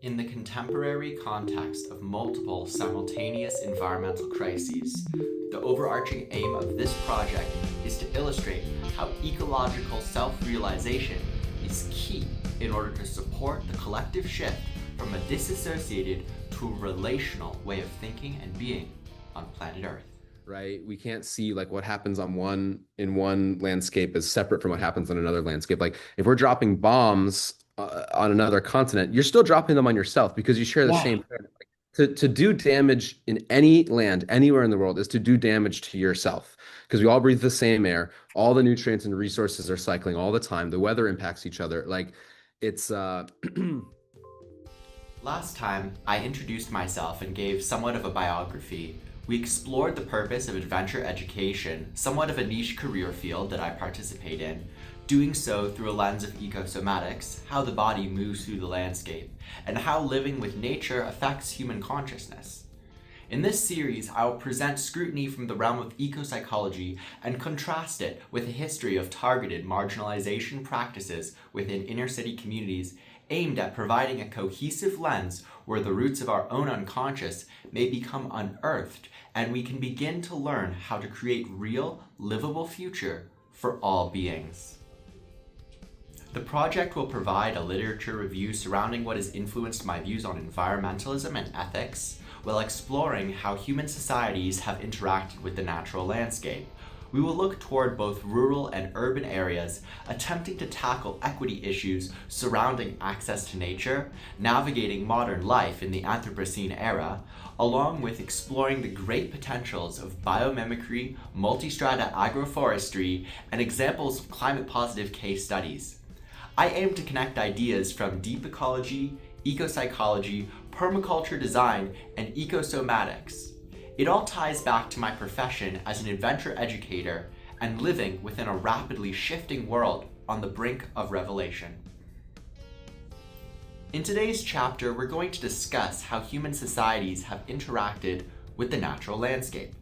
In the contemporary context of multiple simultaneous environmental crises, the overarching aim of this project is to illustrate how ecological self-realization is key in order to support the collective shift from a disassociated to a relational way of thinking and being on planet Earth. Right? We can't see like what happens in one landscape is separate from what happens on another landscape. Like if we're dropping bombs on another continent, you're still dropping them on yourself because you share the Yeah. same planet. To do damage in any land, anywhere in the world, is to do damage to yourself because we all breathe the same air. All the nutrients and resources are cycling all the time. The weather impacts each other. Like it's Last time, I introduced myself and gave somewhat of a biography. We explored the purpose of adventure education, somewhat of a niche career field that I participate in, doing so through a lens of ecosomatics, how the body moves through the landscape, and how living with nature affects human consciousness. In this series, I will present scrutiny from the realm of ecopsychology and contrast it with a history of targeted marginalization practices within inner-city communities aimed at providing a cohesive lens where the roots of our own unconscious may become unearthed and we can begin to learn how to create real, livable future for all beings. The project will provide a literature review surrounding what has influenced my views on environmentalism and ethics, while exploring how human societies have interacted with the natural landscape. We will look toward both rural and urban areas, attempting to tackle equity issues surrounding access to nature, navigating modern life in the Anthropocene era, along with exploring the great potentials of biomimicry, multistrata agroforestry, and examples of climate-positive case studies. I aim to connect ideas from deep ecology, ecopsychology, permaculture design, and ecosomatics. It all ties back to my profession as an adventure educator and living within a rapidly shifting world on the brink of revelation. In today's chapter, we're going to discuss how human societies have interacted with the natural landscape,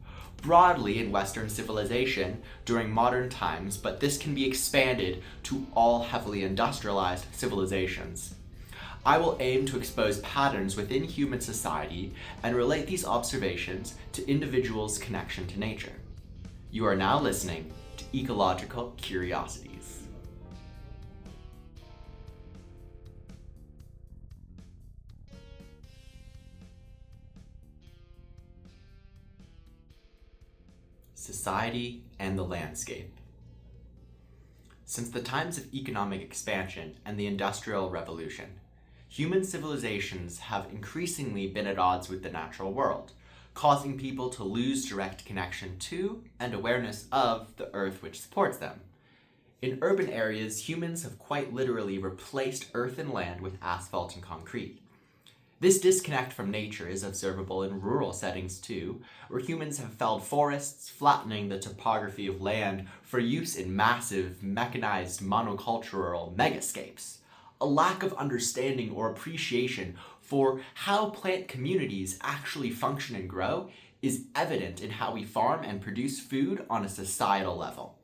broadly in Western civilization during modern times, but this can be expanded to all heavily industrialized civilizations. I will aim to expose patterns within human society and relate these observations to individuals' connection to nature. You are now listening to Ecological Curiosities. Society and the landscape. Since the times of economic expansion and the Industrial Revolution, human civilizations have increasingly been at odds with the natural world, causing people to lose direct connection to and awareness of the earth which supports them. In urban areas, humans have quite literally replaced earth and land with asphalt and concrete. This disconnect from nature is observable in rural settings too, where humans have felled forests, flattening the topography of land for use in massive, mechanized monocultural megascapes. A lack of understanding or appreciation for how plant communities actually function and grow is evident in how we farm and produce food on a societal level.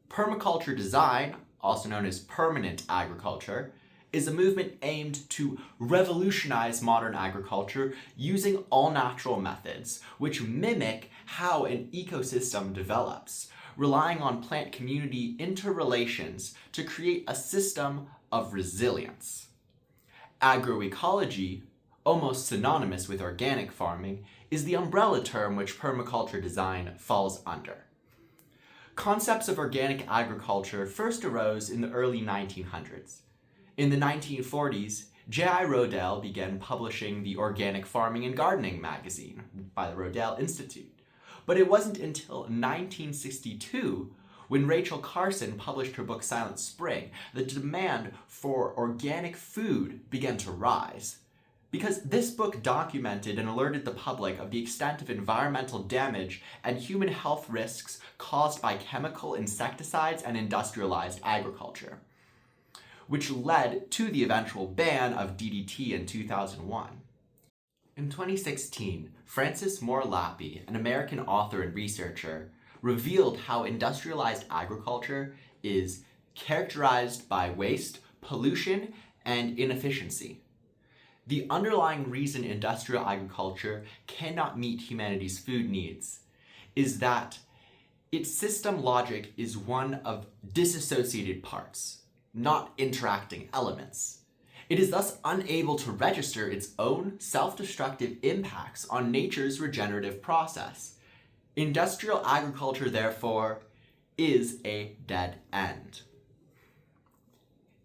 Permaculture design, also known as permanent agriculture, is a movement aimed to revolutionize modern agriculture using all-natural methods, which mimic how an ecosystem develops, relying on plant community interrelations to create a system of resilience. Agroecology, almost synonymous with organic farming, is the umbrella term which permaculture design falls under. Concepts of organic agriculture first arose in the early 1900s. In the 1940s, J.I. Rodale began publishing the Organic Farming and Gardening magazine by the Rodale Institute. But it wasn't until 1962 when Rachel Carson published her book Silent Spring, the demand for organic food began to rise. Because this book documented and alerted the public of the extent of environmental damage and human health risks caused by chemical insecticides and industrialized agriculture, which led to the eventual ban of DDT in 2001. In 2016, Frances Moore Lappy, an American author and researcher, revealed how industrialized agriculture is characterized by waste, pollution, and inefficiency. The underlying reason industrial agriculture cannot meet humanity's food needs is that its system logic is one of disassociated parts, not interacting elements. It is thus unable to register its own self-destructive impacts on nature's regenerative process. Industrial agriculture, therefore, is a dead end.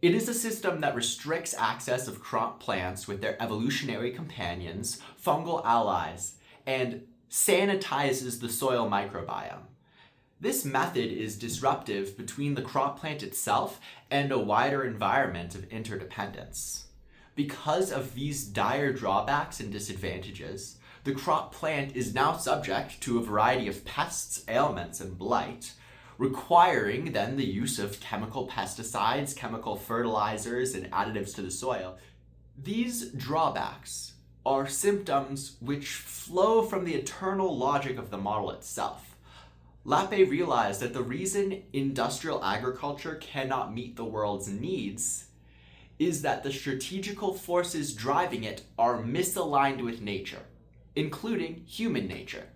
It is a system that restricts access of crop plants with their evolutionary companions, fungal allies, and sanitizes the soil microbiome. This method is disruptive between the crop plant itself and a wider environment of interdependence. Because of these dire drawbacks and disadvantages, the crop plant is now subject to a variety of pests, ailments, and blight, requiring then the use of chemical pesticides, chemical fertilizers, and additives to the soil. These drawbacks are symptoms which flow from the eternal logic of the model itself. Lappe realized that the reason industrial agriculture cannot meet the world's needs is that the strategical forces driving it are misaligned with nature, including human nature.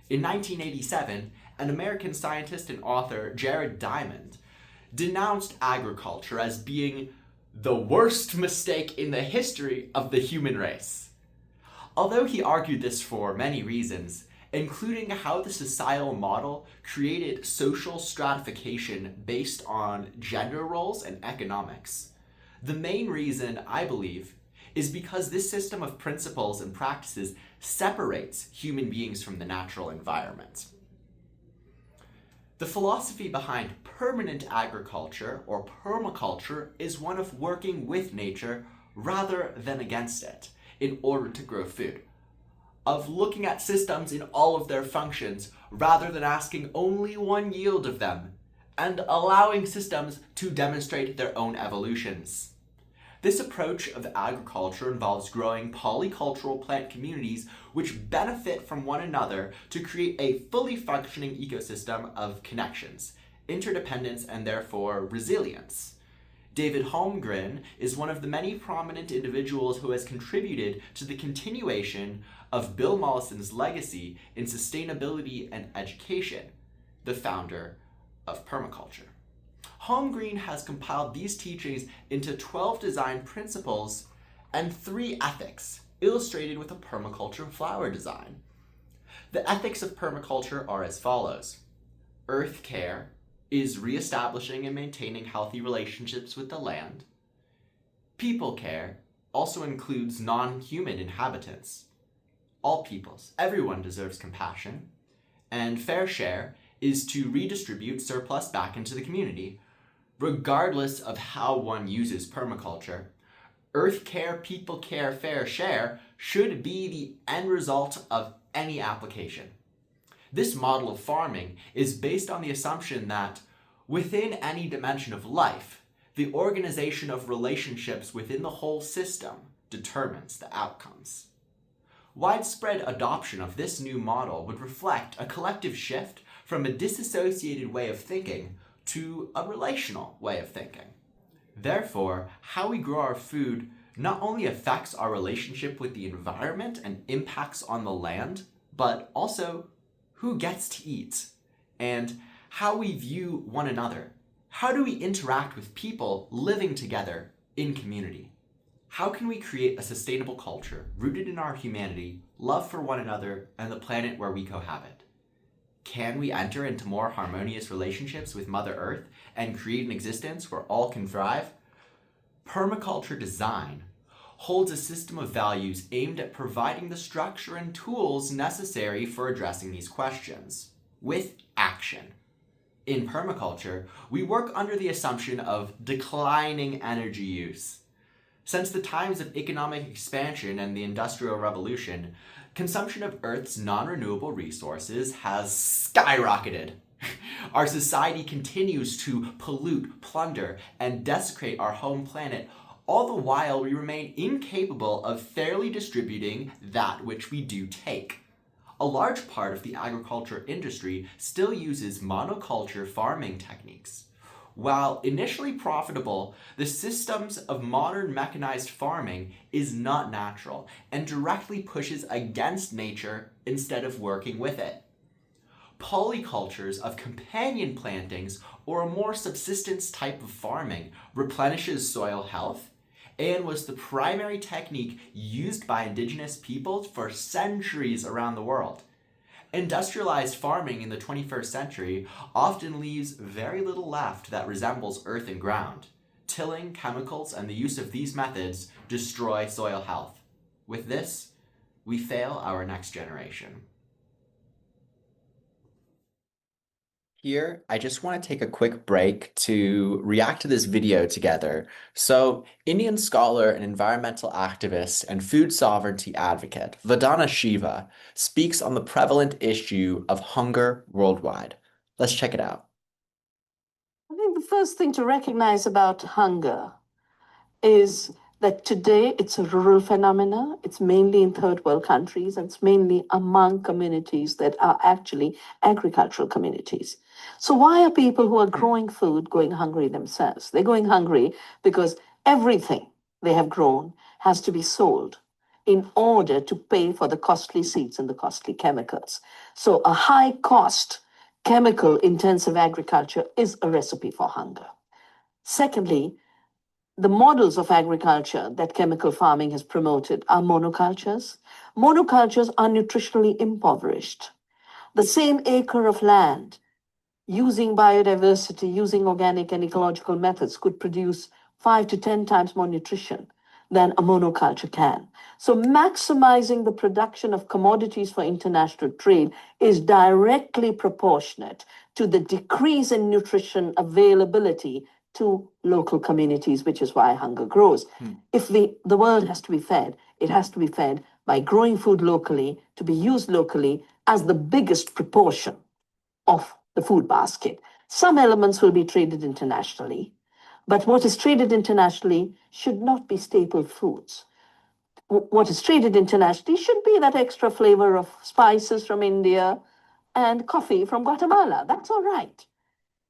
In 1987, an American scientist and author, Jared Diamond, denounced agriculture as being the worst mistake in the history of the human race. Although he argued this for many reasons, including how the societal model created social stratification based on gender roles and economics, the main reason, I believe, is because this system of principles and practices separates human beings from the natural environment. The philosophy behind permanent agriculture, or permaculture, is one of working with nature rather than against it in order to grow food, of looking at systems in all of their functions rather than asking only one yield of them, and allowing systems to demonstrate their own evolutions. This approach of agriculture involves growing polycultural plant communities which benefit from one another to create a fully functioning ecosystem of connections, interdependence, and therefore resilience. David Holmgren is one of the many prominent individuals who has contributed to the continuation of Bill Mollison's legacy in sustainability and education, the founder of permaculture. Holmgren has compiled these teachings into 12 design principles and 3 ethics, illustrated with a permaculture flower design. The ethics of permaculture are as follows. Earth care is reestablishing and maintaining healthy relationships with the land. People care also includes non-human inhabitants. All peoples, everyone deserves compassion. And fair share is to redistribute surplus back into the community. Regardless of how one uses permaculture, earth care, people care, fair share should be the end result of any application. This model of farming is based on the assumption that within any dimension of life, the organization of relationships within the whole system determines the outcomes. Widespread adoption of this new model would reflect a collective shift from a disassociated way of thinking to a relational way of thinking. Therefore, how we grow our food not only affects our relationship with the environment and impacts on the land, but also who gets to eat and how we view one another. How do we interact with people living together in community? How can we create a sustainable culture rooted in our humanity, love for one another, and the planet where we cohabit? Can we enter into more harmonious relationships with Mother Earth and create an existence where all can thrive? Permaculture design holds a system of values aimed at providing the structure and tools necessary for addressing these questions, with action. In permaculture, we work under the assumption of declining energy use. Since the times of economic expansion and the Industrial Revolution, consumption of Earth's non-renewable resources has skyrocketed. Our society continues to pollute, plunder, and desecrate our home planet, all the while we remain incapable of fairly distributing that which we do take. A large part of the agriculture industry still uses monoculture farming techniques, While initially profitable, the systems of modern mechanized farming is not natural and directly pushes against nature instead of working with it. Polycultures of companion plantings or a more subsistence type of farming replenishes soil health and was the primary technique used by indigenous peoples for centuries around the world. Industrialized farming in the 21st century often leaves very little left that resembles earth and ground. Tilling, chemicals, and the use of these methods destroy soil health. With this, we fail our next generation. Here, I just want to take a quick break to react to this video together. So, Indian scholar and environmental activist and food sovereignty advocate Vandana Shiva speaks on the prevalent issue of hunger worldwide. Let's check it out. I think the first thing to recognize about hunger is that today it's a rural phenomena. It's mainly in third world countries, and it's mainly among communities that are actually agricultural communities. So why are people who are growing food going hungry themselves? They're going hungry because everything they have grown has to be sold in order to pay for the costly seeds and the costly chemicals. So a high cost chemical intensive agriculture is a recipe for hunger. Secondly, the models of agriculture that chemical farming has promoted are monocultures. Monocultures are nutritionally impoverished. The same acre of land, using biodiversity, using organic and ecological methods, could produce 5 to 10 times more nutrition than a monoculture can. So maximizing the production of commodities for international trade is directly proportionate to the decrease in nutrition availability to local communities, which is why hunger grows. If the world has to be fed, it has to be fed by growing food locally, to be used locally as the biggest proportion of the food basket. Some elements will be traded internationally, but what is traded internationally should not be staple foods. What is traded internationally should be that extra flavor of spices from India and coffee from Guatemala. That's all right.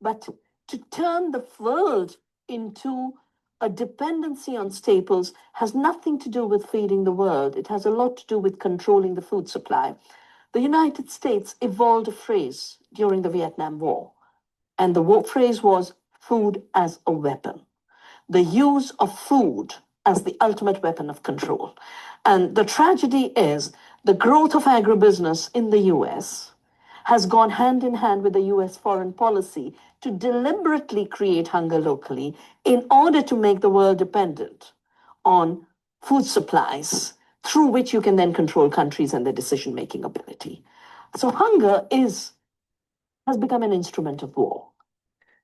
But to turn the world into a dependency on staples has nothing to do with feeding the world. It has a lot to do with controlling the food supply. The United States evolved a phrase during the Vietnam War, and the phrase was food as a weapon. The use of food as the ultimate weapon of control. And the tragedy is the growth of agribusiness in the US has gone hand in hand with the US foreign policy to deliberately create hunger locally in order to make the world dependent on food supplies through which you can then control countries and their decision-making ability. So hunger has become an instrument of war.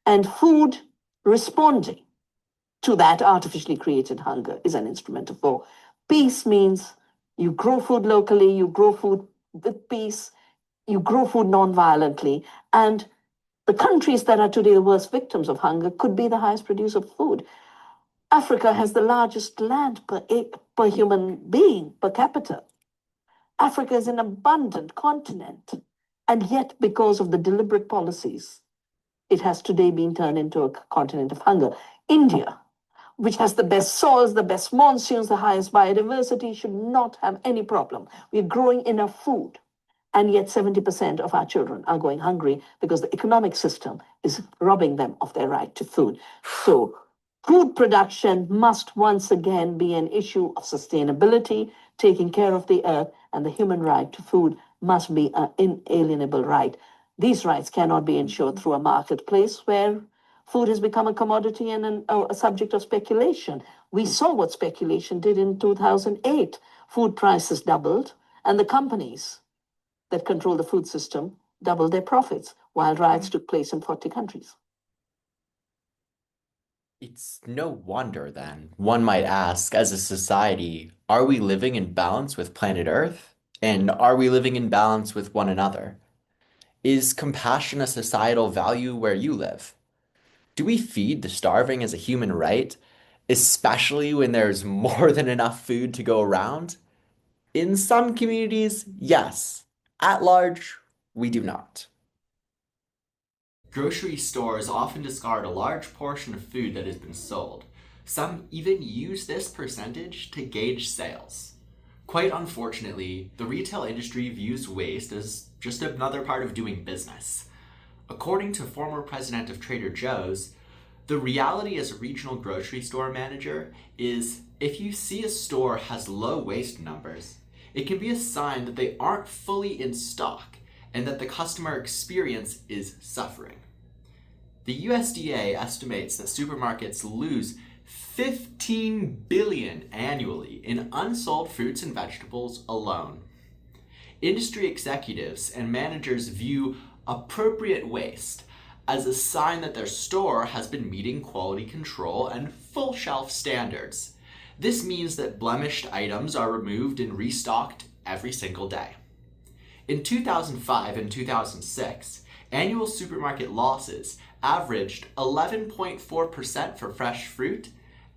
And food responding to that artificially created hunger is an instrument of war. Peace means you grow food locally, you grow food with peace, you grow food non-violently, and the countries that are today the worst victims of hunger could be the highest producer of food. Africa has the largest land per human being, per capita. Africa is an abundant continent, and yet because of the deliberate policies, it has today been turned into a continent of hunger. India, which has the best soils, the best monsoons, the highest biodiversity, should not have any problem. We're growing enough food, and yet 70% of our children are going hungry because the economic system is robbing them of their right to food. So food production must once again be an issue of sustainability, taking care of the earth, and the human right to food must be an inalienable right. These rights cannot be ensured through a marketplace where food has become a commodity and a subject of speculation. We saw what speculation did in 2008. Food prices doubled, and the companies that control the food system doubled their profits while riots took place in 40 countries. It's no wonder then, one might ask, as a society, are we living in balance with planet Earth? And are we living in balance with one another? Is compassion a societal value where you live? Do we feed the starving as a human right, especially when there's more than enough food to go around? In some communities, yes. At large, we do not. Grocery stores often discard a large portion of food that has been sold. Some even use this percentage to gauge sales. Quite unfortunately, the retail industry views waste as just another part of doing business. According to former president of Trader Joe's, the reality as a regional grocery store manager is if you see a store has low waste numbers, it can be a sign that they aren't fully in stock and that the customer experience is suffering. The USDA estimates that supermarkets lose $15 billion annually in unsold fruits and vegetables alone. Industry executives and managers view appropriate waste as a sign that their store has been meeting quality control and full shelf standards. This means that blemished items are removed and restocked every single day. In 2005 and 2006, annual supermarket losses averaged 11.4% for fresh fruit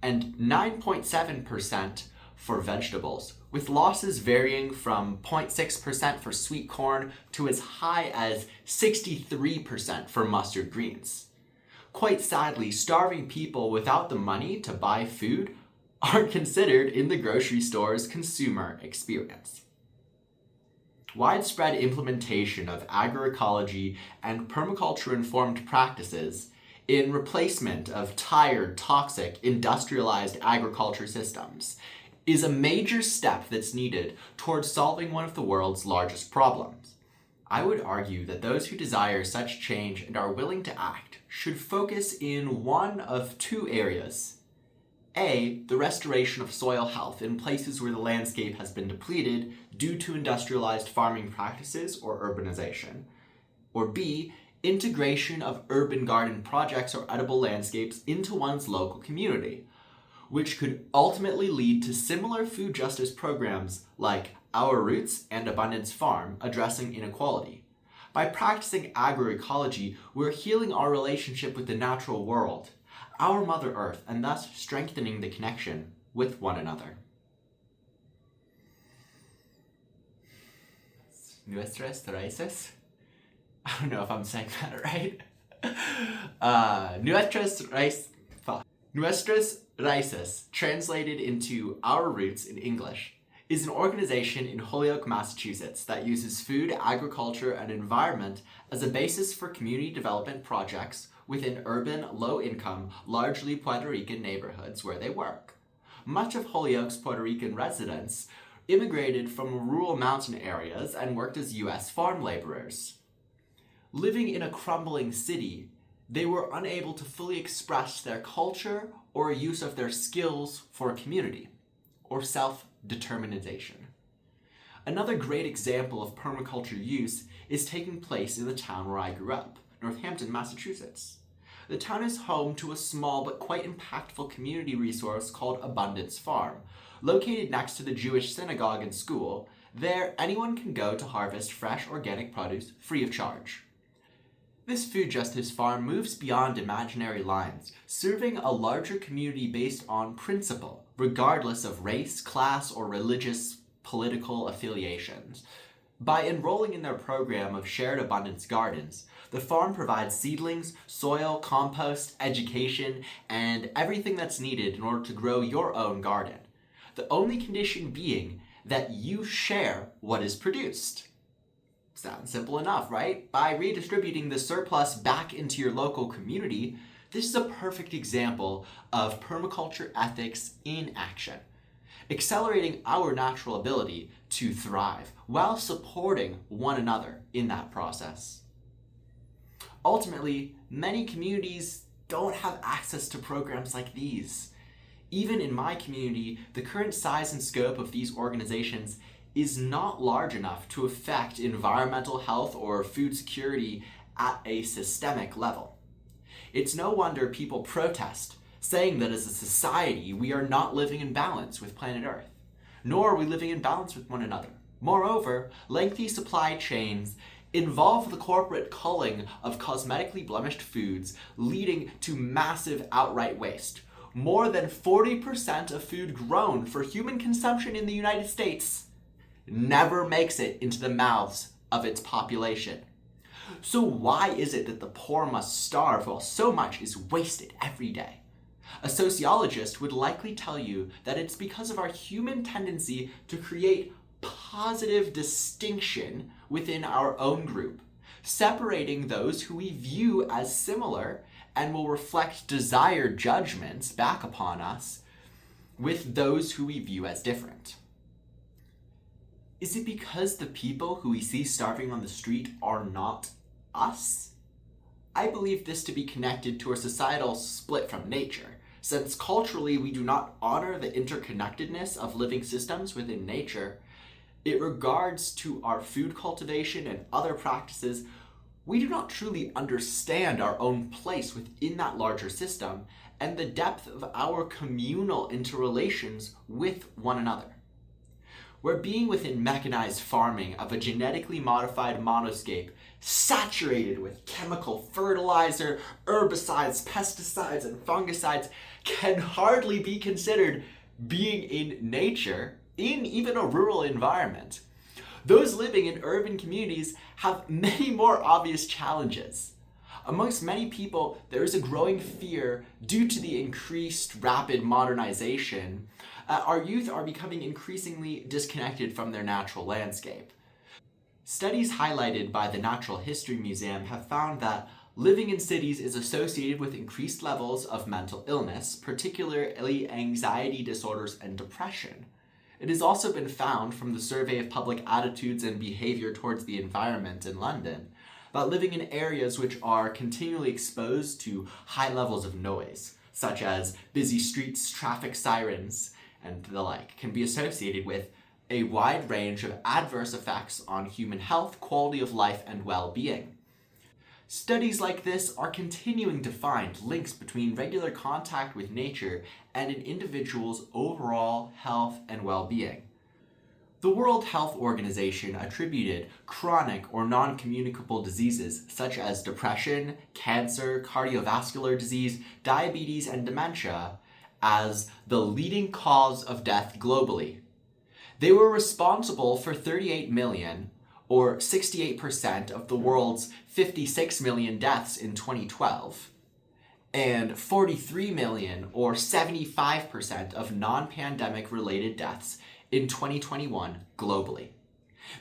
and 9.7% for vegetables, with losses varying from 0.6% for sweet corn to as high as 63% for mustard greens. Quite sadly, starving people without the money to buy food aren't considered in the grocery store's consumer experience. Widespread implementation of agroecology and permaculture-informed practices in replacement of tired, toxic, industrialized agriculture systems is a major step that's needed towards solving one of the world's largest problems. I would argue that those who desire such change and are willing to act should focus in one of two areas. A, the restoration of soil health in places where the landscape has been depleted due to industrialized farming practices or urbanization. Or B, integration of urban garden projects or edible landscapes into one's local community, which could ultimately lead to similar food justice programs like Our Roots and Abundance Farm addressing inequality. By practicing agroecology, we're healing our relationship with the natural world, our Mother Earth, and thus strengthening the connection with one another. Nuestras raíces? I don't know if I'm saying that right. Nuestras raíces, translated into Our Roots in English, is an organization in Holyoke, Massachusetts that uses food, agriculture, and environment as a basis for community development projects within urban, low-income, largely Puerto Rican neighborhoods where they work. Much of Holyoke's Puerto Rican residents immigrated from rural mountain areas and worked as U.S. farm laborers. Living in a crumbling city, they were unable to fully express their culture or use of their skills for a community, or self-determination. Another great example of permaculture use is taking place in the town where I grew up, Northampton, Massachusetts. The town is home to a small but quite impactful community resource called Abundance Farm. Located next to the Jewish synagogue and school, there anyone can go to harvest fresh organic produce free of charge. This food justice farm moves beyond imaginary lines, serving a larger community based on principle, regardless of race, class, or religious political affiliations. By enrolling in their program of shared abundance gardens, the farm provides seedlings, soil, compost, education, and everything that's needed in order to grow your own garden. The only condition being that you share what is produced. Sounds simple enough, right? By redistributing the surplus back into your local community, this is a perfect example of permaculture ethics in action, accelerating our natural ability to thrive while supporting one another in that process. Ultimately, many communities don't have access to programs like these. Even in my community, the current size and scope of these organizations is not large enough to affect environmental health or food security at a systemic level. It's no wonder people protest, saying that as a society we are not living in balance with planet Earth, nor are we living in balance with one another. Moreover, lengthy supply chains involve the corporate culling of cosmetically blemished foods, leading to massive outright waste. More than 40% of food grown for human consumption in the United States never makes it into the mouths of its population. So why is it that the poor must starve while so much is wasted every day? A sociologist would likely tell you that it's because of our human tendency to create positive distinction within our own group, separating those who we view as similar and will reflect desired judgments back upon us with those who we view as different. Is it because the people who we see starving on the street are not us? I believe this to be connected to a societal split from nature, since culturally we do not honor the interconnectedness of living systems within nature. In regards to our food cultivation and other practices, we do not truly understand our own place within that larger system and the depth of our communal interrelations with one another. We're being within mechanized farming of a genetically modified monoscape saturated with chemical fertilizer, herbicides, pesticides, and fungicides can hardly be considered being in nature in even a rural environment. Those living in urban communities have many more obvious challenges. Amongst many people, there is a growing fear due to the increased rapid modernization. Our youth are becoming increasingly disconnected from their natural landscape. Studies highlighted by the Natural History Museum have found that living in cities is associated with increased levels of mental illness, particularly anxiety disorders and depression. It has also been found from the Survey of Public Attitudes and Behavior towards the Environment in London that living in areas which are continually exposed to high levels of noise, such as busy streets, traffic sirens, and the like, can be associated with a wide range of adverse effects on human health, quality of life, and well-being. Studies like this are continuing to find links between regular contact with nature and an individual's overall health and well-being. The World Health Organization attributed chronic or non-communicable diseases such as depression, cancer, cardiovascular disease, diabetes, and dementia as the leading cause of death globally. They were responsible for 38 million, or 68% of the world's 56 million deaths in 2012, and 43 million, or 75% of non-pandemic related deaths in 2021 globally.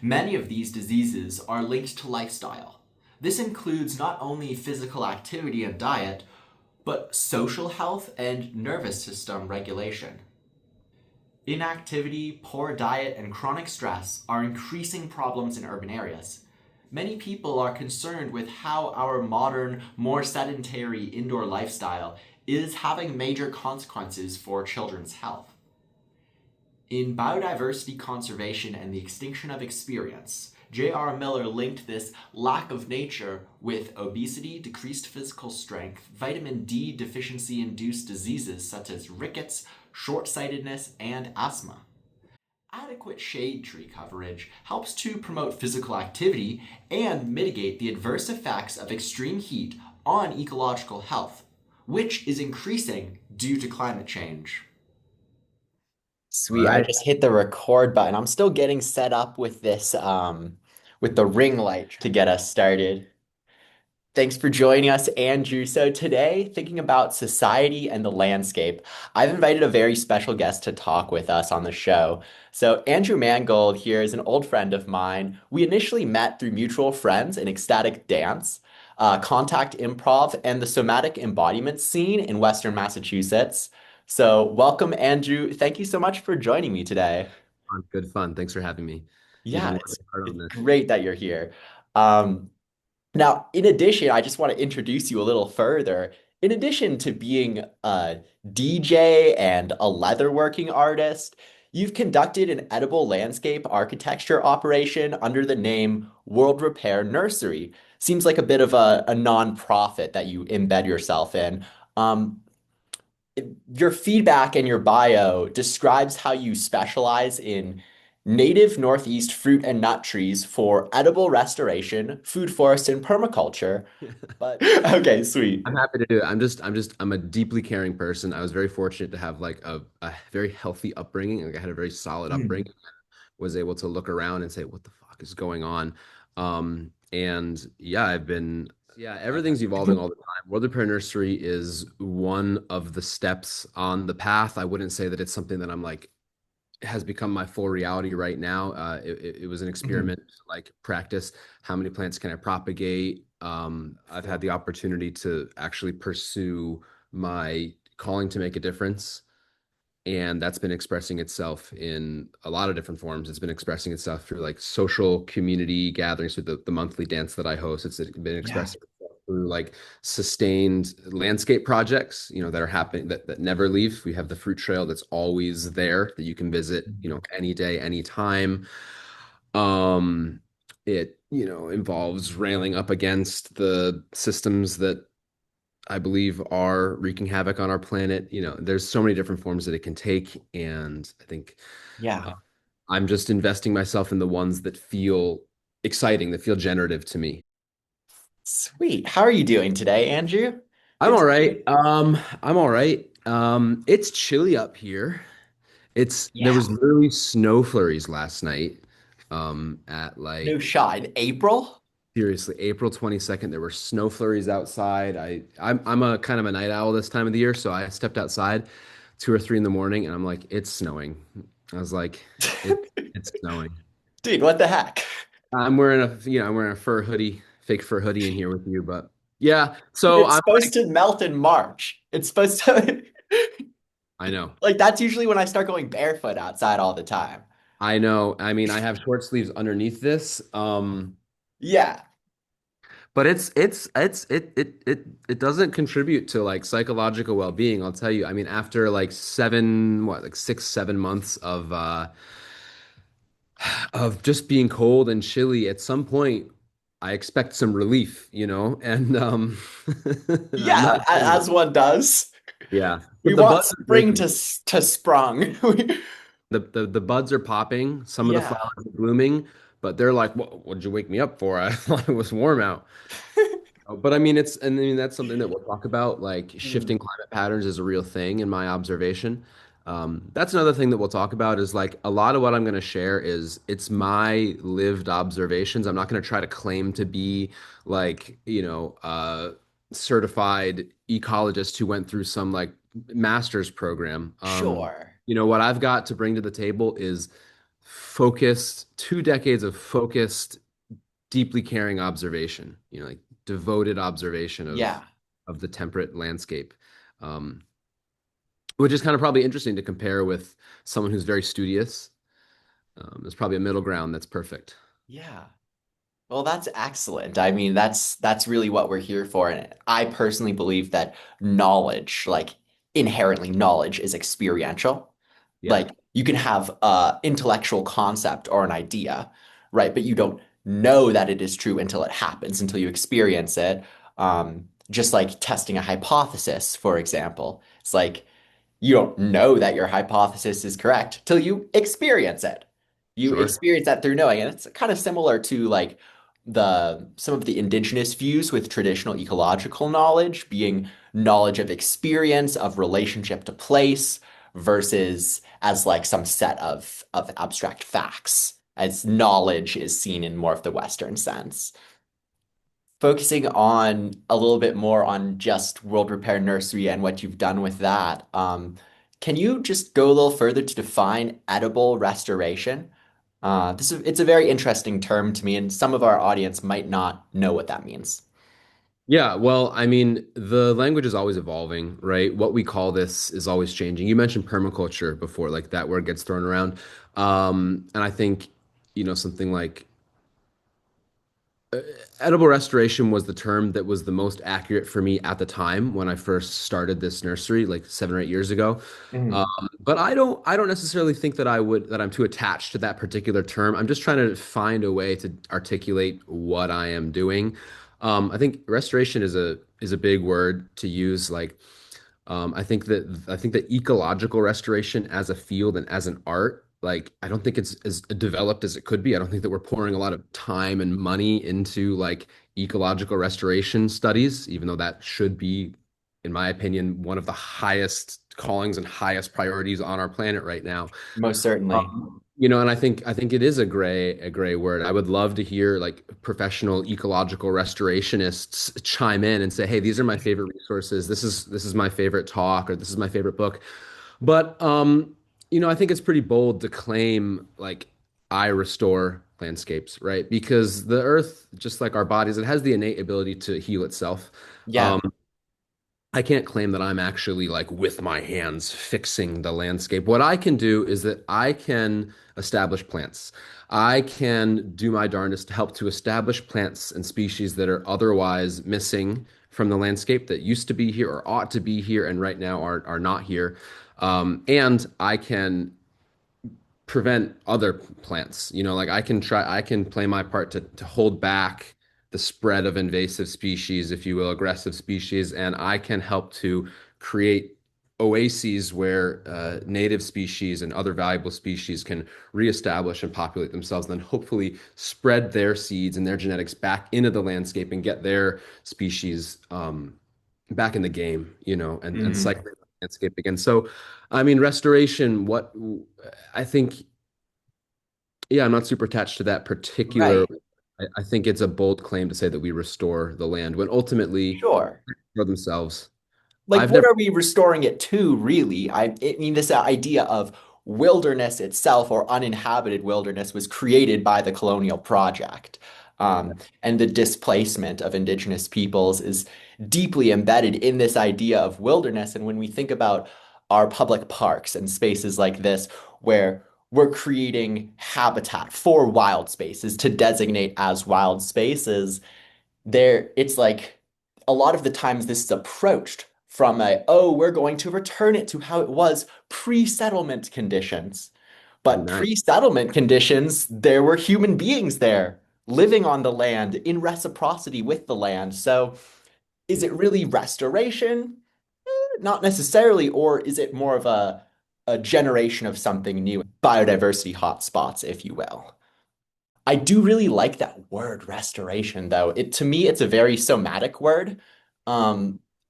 Many of these diseases are linked to lifestyle. This includes not only physical activity and diet, but social health and nervous system regulation. Inactivity, poor diet, and chronic stress are increasing problems in urban areas. Many people are concerned with how our modern, more sedentary indoor lifestyle is having major consequences for children's health. In Biodiversity Conservation and the Extinction of Experience, J.R. Miller linked this lack of nature with obesity, decreased physical strength, vitamin D deficiency-induced diseases such as rickets, short-sightedness, and asthma. Adequate shade tree coverage helps to promote physical activity and mitigate the adverse effects of extreme heat on ecological health, which is increasing due to climate change. Sweet. I Right. just hit the record button. I'm still getting set up with this, with the ring light to get us started. Thanks for joining us, Andrew. So today, thinking about society and the landscape, I've invited a very special guest to talk with us on the show. So Andrew Mangold here is an old friend of mine. We initially met through mutual friends in ecstatic dance, contact improv, and the somatic embodiment scene in Western Massachusetts. So welcome, Andrew. Thank you so much for joining me today. Good fun. Thanks for having me. You've been Yeah, working hard on it's this. great that you're here. Um, Now, in addition, I just want to introduce you a little further. In addition to being a DJ and a leatherworking artist, you've conducted an edible landscape architecture operation under the name World Repair Nursery. Seems like a bit of a nonprofit that you embed yourself in. Um, your feedback and your bio describes how you specialize in native Northeast fruit and nut trees for edible restoration, food forest, and permaculture. But okay, sweet. I'm happy to do it. I'm a deeply caring person. I was very fortunate to have like a very healthy upbringing. Like I had a very solid Mm. upbringing. Was able to look around and say, what the fuck is going on? And yeah, everything's evolving all the time. World Repair Nursery is one of the steps on the path. I wouldn't say that it's something that I'm like has become my full reality right now. It was an Mhm. experiment, like practice. How many plants can I propagate? I've had the opportunity to actually pursue my calling to make a difference. And that's been expressing itself in a lot of different forms. It's been expressing itself through like social community gatherings with the monthly dance that I host. It's been Yeah. expressing itself through like sustained landscape projects, that are happening that never leave. We have the fruit trail that's always there that you can visit, any day, anytime. It, involves railing up against the systems that I believe are wreaking havoc on our planet. There's so many different forms that it can take, and I think uh, Yeah. I'm just investing myself in the ones that feel exciting, that feel generative to me. Sweet. How are you doing today, Andrew? I'm Good all to see right. you. I'm all right. It's chilly up here. There Yeah. was literally snow flurries last night. At No like shot. In April? seriously, April 22nd, there were snow flurries outside. I'm a kind of a night owl this time of the year, so I stepped outside 2 or 3 in the morning, and I'm like, it's snowing. I was like, it's snowing. Dude, what the heck? I'm wearing a fur hoodie, fake fur hoodie in here with you, but yeah. So It's I'm supposed like, to melt in March. It's supposed to, I know, like, that's usually when I start going barefoot outside all the time. I know. I mean, I have short sleeves underneath this. Yeah. But it doesn't contribute to like psychological well-being, I'll tell you. I mean, after like like 6, 7 months of just being cold and chilly, at some point I expect some relief, and I'm not Yeah, getting it. as one does. Yeah. We But the want buds are spring breaking. to sprung. The buds are popping, some of the Yeah. flowers are blooming, but they're like, What'd you wake me up for? I thought it was warm out. But I mean, that's something that we'll talk about. Like Mm, shifting climate patterns is a real thing in my observation. That's another thing that we'll talk about is like a lot of what I'm going to share is it's my lived observations. I'm not going to try to claim to be like, certified ecologist who went through some like master's program. sure. What I've got to bring to the table is focused, 2 decades of focused deeply caring observation, like devoted observation Yeah. of the temperate landscape, um, which is kind of probably interesting to compare with someone who's very studious. There's probably a middle ground that's perfect. Yeah. Well, that's excellent. I mean, that's really what we're here for. And I personally believe that knowledge, like inherently knowledge is experiential. Yeah, Like you can have a intellectual concept or an idea, right? But you don't know that it is true until it happens, until you experience it. Just like testing a hypothesis, for example. It's like you don't know that your hypothesis is correct till you experience it. You sure, experience that through knowing, and it's kind of similar to like the some of the indigenous views with traditional ecological knowledge being knowledge of experience, of relationship to place, versus as like some set of abstract facts, as knowledge is seen in more of the Western sense. Focusing on a little bit more on just World Repair Nursery and what you've done with that, can you just go a little further to define edible restoration? It's a very interesting term to me, and some of our audience might not know what that means. yeah. Well, I mean, the language is always evolving, right? What we call this is always changing. You mentioned permaculture before, like that word gets thrown around, and I think something like edible restoration was the term that was the most accurate for me at the time when I first started this nursery, like 7 or 8 years ago. Um, Mhm. but I don't necessarily think that I'm too attached to that particular term. I'm just trying to find a way to articulate what I am doing. I think restoration is a big word to use. Like I think that ecological restoration as a field and as an art, like I don't think it's as developed as it could be. I don't think that we're pouring a lot of time and money into like ecological restoration studies, even though that should be, in my opinion, one of the highest callings and highest priorities on our planet right now. Most certainly. And I think it is a gray word. I would love to hear like professional ecological restorationists chime in and say, "Hey, these are my favorite resources. This is my favorite talk, or this is my favorite book." But I think it's pretty bold to claim like I restore landscapes, right? Because the earth, just like our bodies, it has the innate ability to heal itself. Yeah. Um, I can't claim that I'm actually like with my hands fixing the landscape. What I can do is that I can establish plants. I can do my darndest to help to establish plants and species that are otherwise missing from the landscape that used to be here or ought to be here and right now are not here. And I can prevent other plants. Like I can play my part to hold back the spread of invasive species, if you will, aggressive species, and I can help to create oases where native species and other valuable species can reestablish and populate themselves, and then hopefully spread their seeds and their genetics back into the landscape and get their species back in the game, and Mhm. cycle the landscape again. So, I mean, restoration, what I think, yeah, I'm not super attached to that particular. Right. I think it's a bold claim to say that we restore the land when ultimately Sure. for themselves. Like, I've what never, are we restoring it to, really? I mean, this idea of wilderness itself or uninhabited wilderness was created by the colonial project. And the displacement of indigenous peoples is deeply embedded in this idea of wilderness. And when we think about our public parks and spaces like this, where we're creating habitat for wild spaces to designate as wild spaces, it's like a lot of the times this is approached from we're going to return it to how it was pre-settlement conditions. But nice. pre-settlement conditions, there were human beings there living on the land in reciprocity with the land. So is it really restoration? Not necessarily, or is it more of a generation of something new? Biodiversity hotspots, if you will. I do really like that word restoration, though. To me, it's a very somatic word.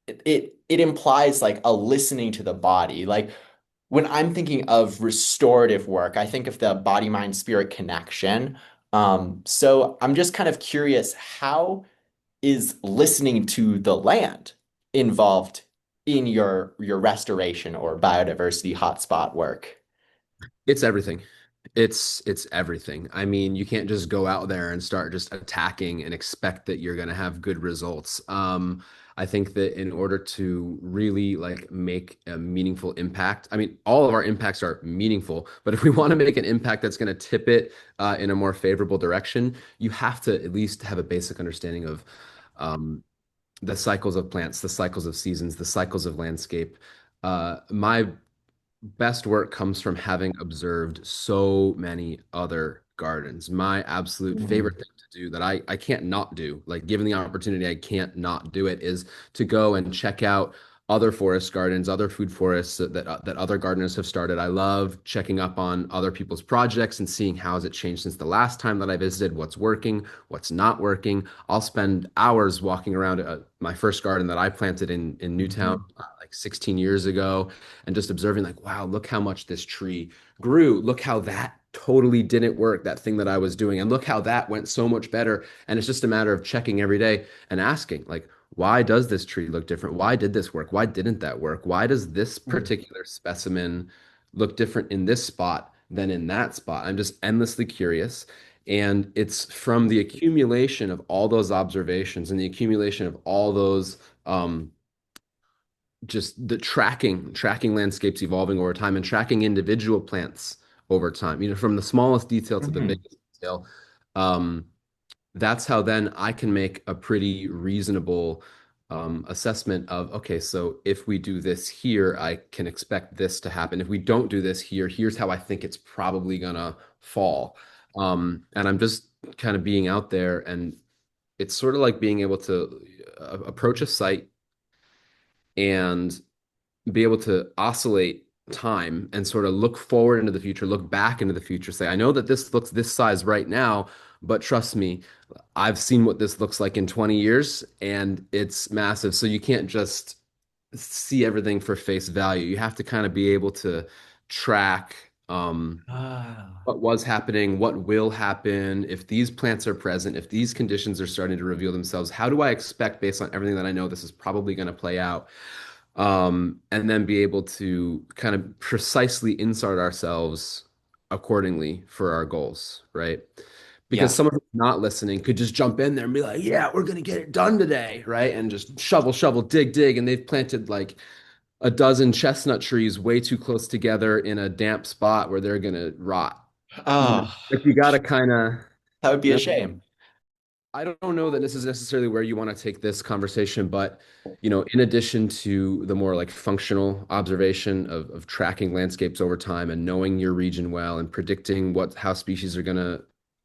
It implies like a listening to the body. Like when I'm thinking of restorative work, I think of the body, mind, spirit connection. So I'm just kind of curious, how is listening to the land involved in your restoration or biodiversity hotspot work? It's everything. It's everything. I mean, you can't just go out there and start just attacking and expect that you're going to have good results. I think that in order to really like make a meaningful impact, I mean, all of our impacts are meaningful, but if we want to make an impact that's going to tip it in a more favorable direction, you have to at least have a basic understanding of um, the cycles of plants, the cycles of seasons, the cycles of landscape. My best work comes from having observed so many other gardens. My absolute favorite Mhm. thing to do that I can't not do, like given the opportunity, I can't not do it, is to go and check out other forest gardens, other food forests that other gardeners have started. I love checking up on other people's projects and seeing how has it changed since the last time that I visited, what's working, what's not working. I'll spend hours walking around my first garden that I planted in Newtown Mhm. like 16 years ago and just observing like, wow, look how much this tree grew. Look how that totally didn't work, that thing that I was doing. And look how that went so much better. And it's just a matter of checking every day and asking, like, why does this tree look different? Why did this work? Why didn't that work? Why does this Mhm. particular specimen look different in this spot than in that spot? I'm just endlessly curious. And it's from the accumulation of all those observations and the accumulation of all those just the tracking landscapes evolving over time and tracking individual plants over time, from the smallest detail to the Mhm. biggest detail. um, that's how then I can make a pretty reasonable assessment of, okay, so if we do this here, I can expect this to happen. If we don't do this here, here's how I think it's probably gonna fall. And I'm just kind of being out there, and it's sort of like being able to approach a site and be able to oscillate time and sort of look forward into the future, look back into the future, say, I know that this looks this size right now, but trust me, I've seen what this looks like in 20 years and it's massive. So you can't just see everything for face value. You have to kind of be able to track what was happening, what will happen, if these plants are present, if these conditions are starting to reveal themselves, how do I expect, based on everything that I know, this is probably going to play out? And then be able to kind of precisely insert ourselves accordingly for our goals, right? Because Yeah. someone who's not listening could just jump in there and be like, yeah, we're going to get it done today, right? And just shovel, shovel, dig, dig. And they've planted like a dozen chestnut trees way too close together in a damp spot where they're going to rot. Oh, Like you got to kind of, that would be you a know, shame. I don't know that this is necessarily where you want to take this conversation, but in addition to the more like functional observation of tracking landscapes over time and knowing your region well and predicting how species are going to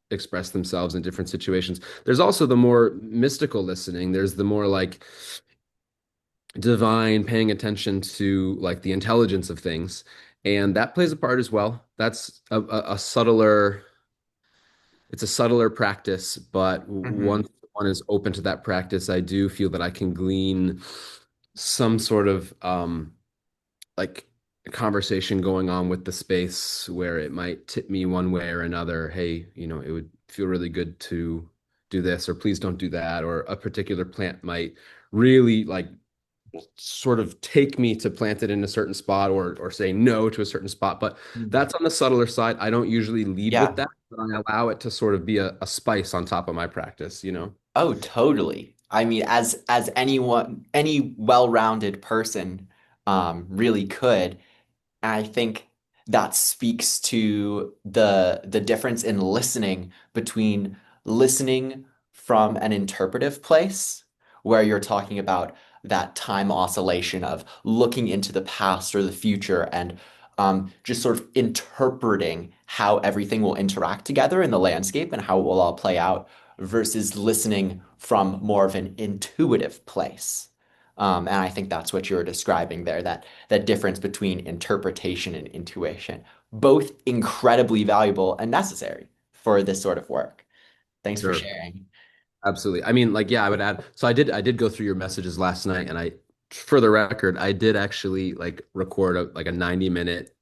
express themselves in different situations, there's also the more mystical listening. There's the more like divine paying attention to like the intelligence of things, and that plays a part as well. That's a subtler it's a subtler practice, but Hmm. once one is open to that practice, I do feel that I can glean some sort of like conversation going on with the space where it might tip me one way or another. Hey, it would feel really good to do this, or please don't do that, or a particular plant might really like sort of take me to plant it in a certain spot or say no to a certain spot. But that's on the subtler side. I don't usually lead with Yeah. that, but I allow it to sort of be a spice on top of my practice. Oh, totally. I mean, as anyone, any well-rounded person really could. And I think that speaks to the difference in listening between listening from an interpretive place, where you're talking about that time oscillation of looking into the past or the future and just sort of interpreting how everything will interact together in the landscape and how it will all play out, versus listening from more of an intuitive place. And I think that's what you're describing there, that difference between interpretation and intuition, both incredibly valuable and necessary for this sort of work. Thanks for Sure. sharing. Absolutely. I mean, like, yeah, I would add. So I did go through your messages last night, and for the record, I did actually like record like a 90-minute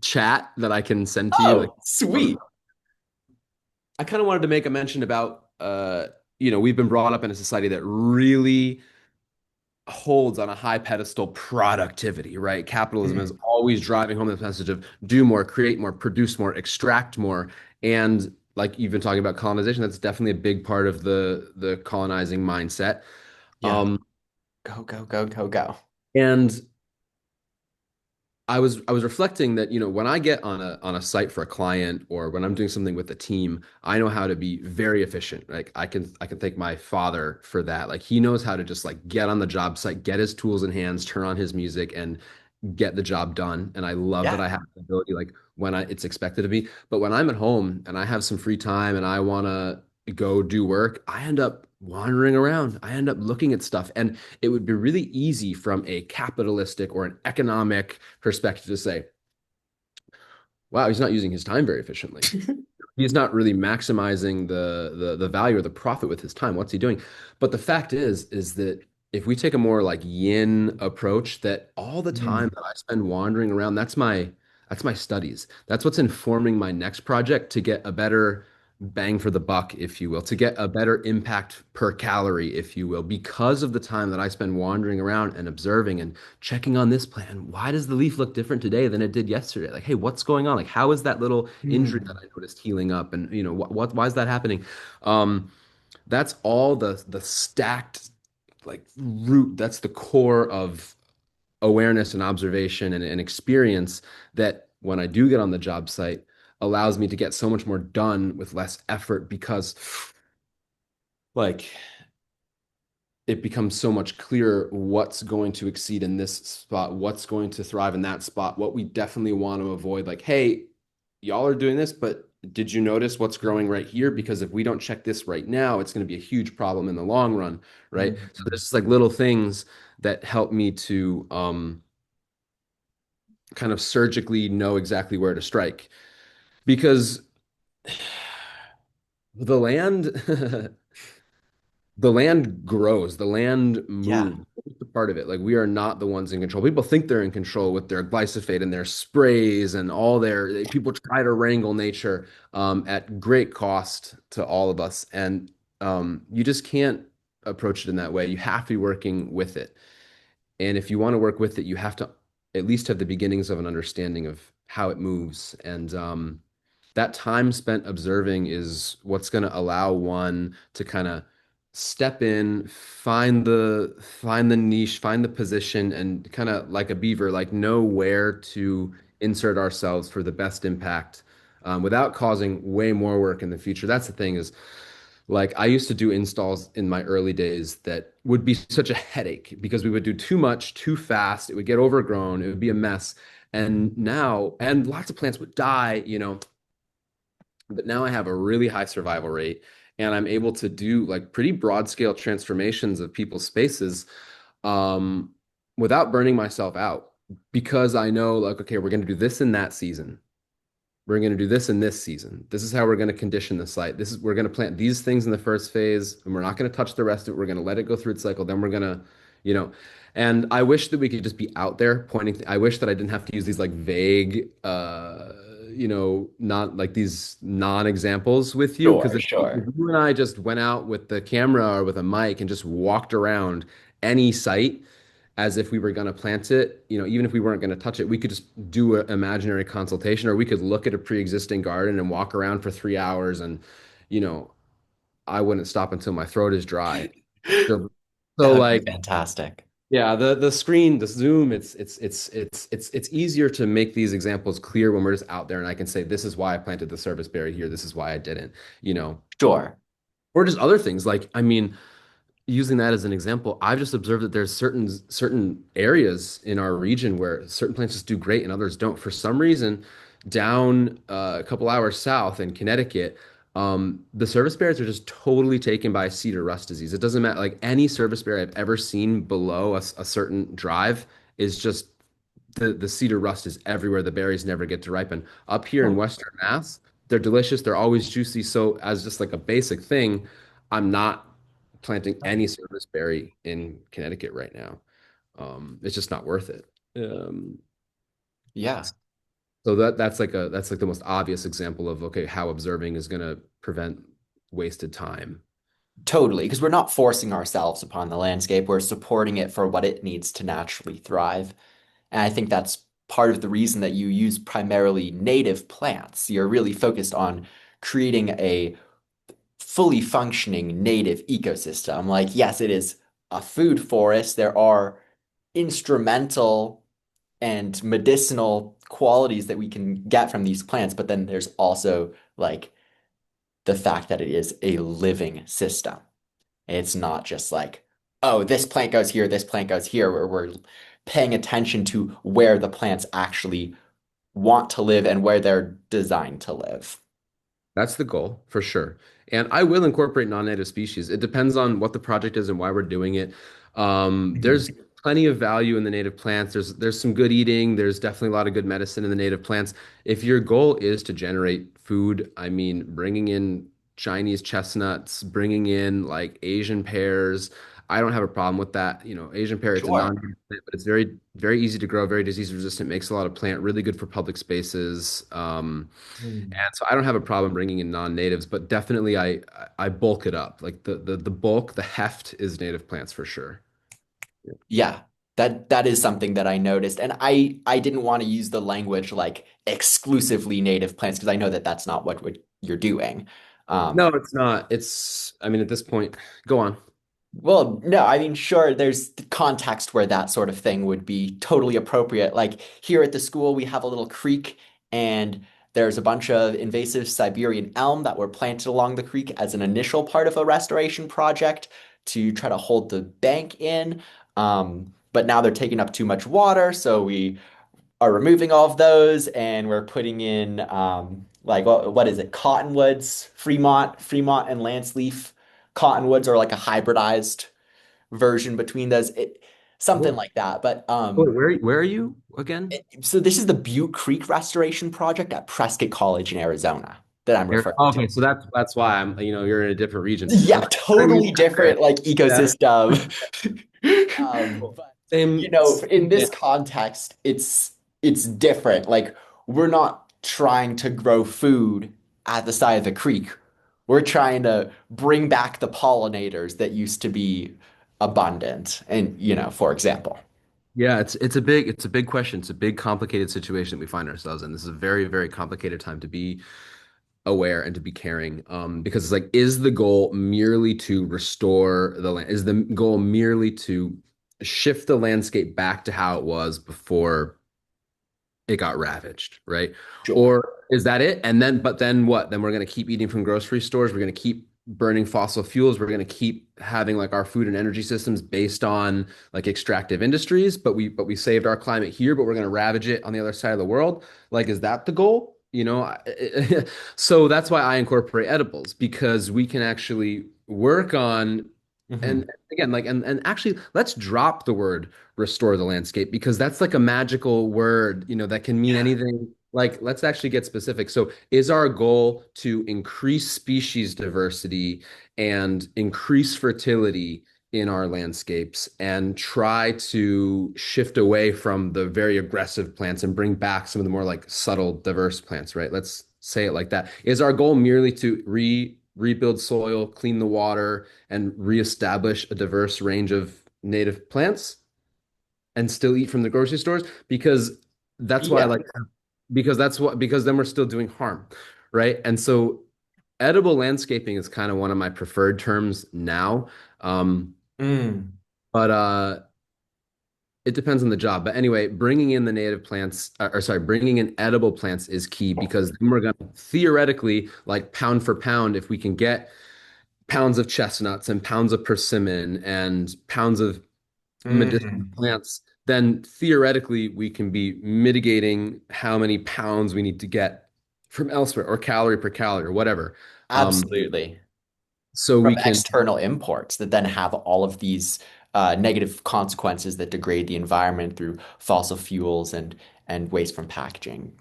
chat that I can send to you. Like, Oh, sweet. I kind of wanted to make a mention about, we've been brought up in a society that really holds on a high pedestal productivity, right? Capitalism is Mhm. always driving home this message of do more, create more, produce more, extract more. And like you've been talking about colonization, that's definitely a big part of the colonizing mindset. Yeah. Um, Go, go, go, go, go. and I was reflecting that, when I get on a site for a client or when I'm doing something with a team, I know how to be very efficient. Like I can thank my father for that. Like he knows how to just like get on the job site, get his tools in hands, turn on his music and get the job done. And I love that Yeah. I have the ability like when it's expected of me. But when I'm at home and I have some free time and I want to go do work, I end up wandering around. I end up looking at stuff. And it would be really easy from a capitalistic or an economic perspective to say, wow, he's not using his time very efficiently. He's not really maximizing the value or the profit with his time. What's he doing? But the fact is that if we take a more like yin approach, that all the time Mhm. that I spend wandering around, that's my studies. That's what's informing my next project to get a better bang for the buck, if you will, to get a better impact per calorie, if you will, because of the time that I spend wandering around and observing and checking on this plant. Why does the leaf look different today than it did yesterday? Like, hey, what's going on? Like, how is that little injury that Hmm. I noticed healing up? And why is that happening? Um, that's all the stacked like root. That's the core of awareness and observation and experience that when I do get on the job site allows me to get so much more done with less effort because like it becomes so much clearer what's going to exceed in this spot, what's going to thrive in that spot, what we definitely want to avoid. Like, hey, y'all are doing this, but did you notice what's growing right here? Because if we don't check this right now, it's going to be a huge problem in the long run, right? So there's just like little things that help me to kind of surgically know exactly where to strike because the land the land grows, the land Yeah. moves. part of it. Like we are not the ones in control. People think they're in control with their glyphosate and their sprays and all their people try to wrangle nature at great cost to all of us. And you just can't approach it in that way. You have to be working with it. And if you want to work with it, you have to at least have the beginnings of an understanding of how it moves. And that time spent observing is what's going to allow one to kind of step in, find the niche, find the position, and kind of like a beaver, like know where to insert ourselves for the best impact without causing way more work in the future. That's the thing is like I used to do installs in my early days that would be such a headache because we would do too much too fast. It would get overgrown. It would be a mess. And now, and lots of plants would die, but now I have a really high survival rate and I'm able to do like pretty broad scale transformations of people's spaces um, without burning myself out because I know like, okay, we're going to do this in that season. We're going to do this in this season. This is how we're going to condition the site. We're going to plant these things in the first phase and we're not going to touch the rest of it. We're going to let it go through its cycle. Then we're going to, you know, and I wish that we could just be out there pointing. I wish that I didn't have to use these like vague, not like these non-examples with you. Because Sure, if sure. you and I just went out with the camera or with a mic and just walked around any site as if we were going to plant it, even if we weren't going to touch it, we could just do an imaginary consultation, or we could look at a pre-existing garden and walk around for 3 hours and, you know, I wouldn't stop until my throat is dry. So, That so would be like, fantastic. yeah, the screen, the Zoom, it's easier to make these examples clear when we're just out there and I can say, this is why I planted the service berry here. This is why I didn't, Sure. or just other things. Like, I mean, using that as an example, I've just observed that there's certain areas in our region where certain plants just do great and others don't. For some reason, down a couple hours south in Connecticut, the service berries are just totally taken by cedar rust disease. It doesn't matter, like any service berry I've ever seen below a certain drive is just the cedar rust is everywhere. The berries never get to ripen. Up here in Oh, Western Mass, they're delicious. They're always juicy. So as just like a basic thing, I'm not planting any service berry in Connecticut right now. It's just not worth it. yeah, So that's like the most obvious example of okay, how observing is going to prevent wasted time. totally. Because we're not forcing ourselves upon the landscape, we're supporting it for what it needs to naturally thrive. And I think that's part of the reason that you use primarily native plants. You're really focused on creating a fully functioning native ecosystem. Like, yes, it is a food forest. There are instrumental and medicinal qualities that we can get from these plants, but then there's also like the fact that it is a living system. It's not just like, oh, this plant goes here, this plant goes here, where we're paying attention to where the plants actually want to live and where they're designed to live. That's the goal for sure. And I will incorporate non-native species. It depends on what the project is and why we're doing it. There's plenty of value in the native plants. There's some good eating. There's definitely a lot of good medicine in the native plants. If your goal is to generate food, I mean, bringing in Chinese chestnuts, bringing in like Asian pears, I don't have a problem with that. Asian pear, it's a Sure. non-native plant, but it's very, very easy to grow, very disease resistant, makes a lot of plant, really good for public spaces. Mm. And so I don't have a problem bringing in non-natives, but definitely I bulk it up. Like the bulk, the heft is native plants for sure. Yeah. Yeah, that is something that I noticed, and I didn't want to use the language like exclusively native plants because I know that that's not what you're doing. No, Um, it's not. I mean, at this point, go on. well, no, I mean, sure, there's the context where that sort of thing would be totally appropriate. Like here at the school, we have a little creek, and there's a bunch of invasive Siberian elm that were planted along the creek as an initial part of a restoration project to try to hold the bank in. But now they're taking up too much water, so we are removing all of those, and we're putting in like what is it? Cottonwoods, Fremont, and Lanceleaf cottonwoods are like a hybridized version between those. Something Cool. like that. But Where are you again? so this is the Butte Creek Restoration Project at Prescott College in Arizona that I'm referring to. Okay, so that's why you're in a different region. Yeah, I'm totally different like yeah. ecosystem. But Same, in yeah. this context, it's different. Like we're not trying to grow food at the side of the creek. We're trying to bring back the pollinators that used to be abundant. And, for example. Yeah, it's a big question. It's a big complicated situation that we find ourselves in. This is a very, very complicated time to be aware and to be caring. Because it's like, is the goal merely to restore the land? Is the goal merely to shift the landscape back to how it was before it got ravaged, right? Sure. Or is that it? And then, but then what? Then we're going to keep eating from grocery stores. We're going to keep burning fossil fuels. We're going to keep having like our food and energy systems based on like extractive industries, but we saved our climate here, but we're going to ravage it on the other side of the world. Like, is that the goal? So that's why I incorporate edibles because we can actually work on Hmm. and again and actually let's drop the word restore the landscape because that's like a magical word, that can mean Yeah. anything. Like, let's actually get specific. So, is our goal to increase species diversity and increase fertility in our landscapes and try to shift away from the very aggressive plants and bring back some of the more like subtle, diverse plants, right? Let's say it like that. Is our goal merely to rebuild soil, clean the water, and reestablish a diverse range of native plants? And still eat from the grocery stores because that's why I Yeah. like because then we're still doing harm, right? And so edible landscaping is kind of one of my preferred terms now. Um, Mm. but it depends on the job. But anyway, bringing in the native plants, or sorry, bringing in edible plants is key because then we're going to theoretically, like pound for pound, if we can get pounds of chestnuts and pounds of persimmon and pounds of medicinal Hmm. plants, then theoretically we can be mitigating how many pounds we need to get from elsewhere or calorie per calorie or whatever. Absolutely. So From we can external imports that then have all of these negative consequences that degrade the environment through fossil fuels and waste from packaging.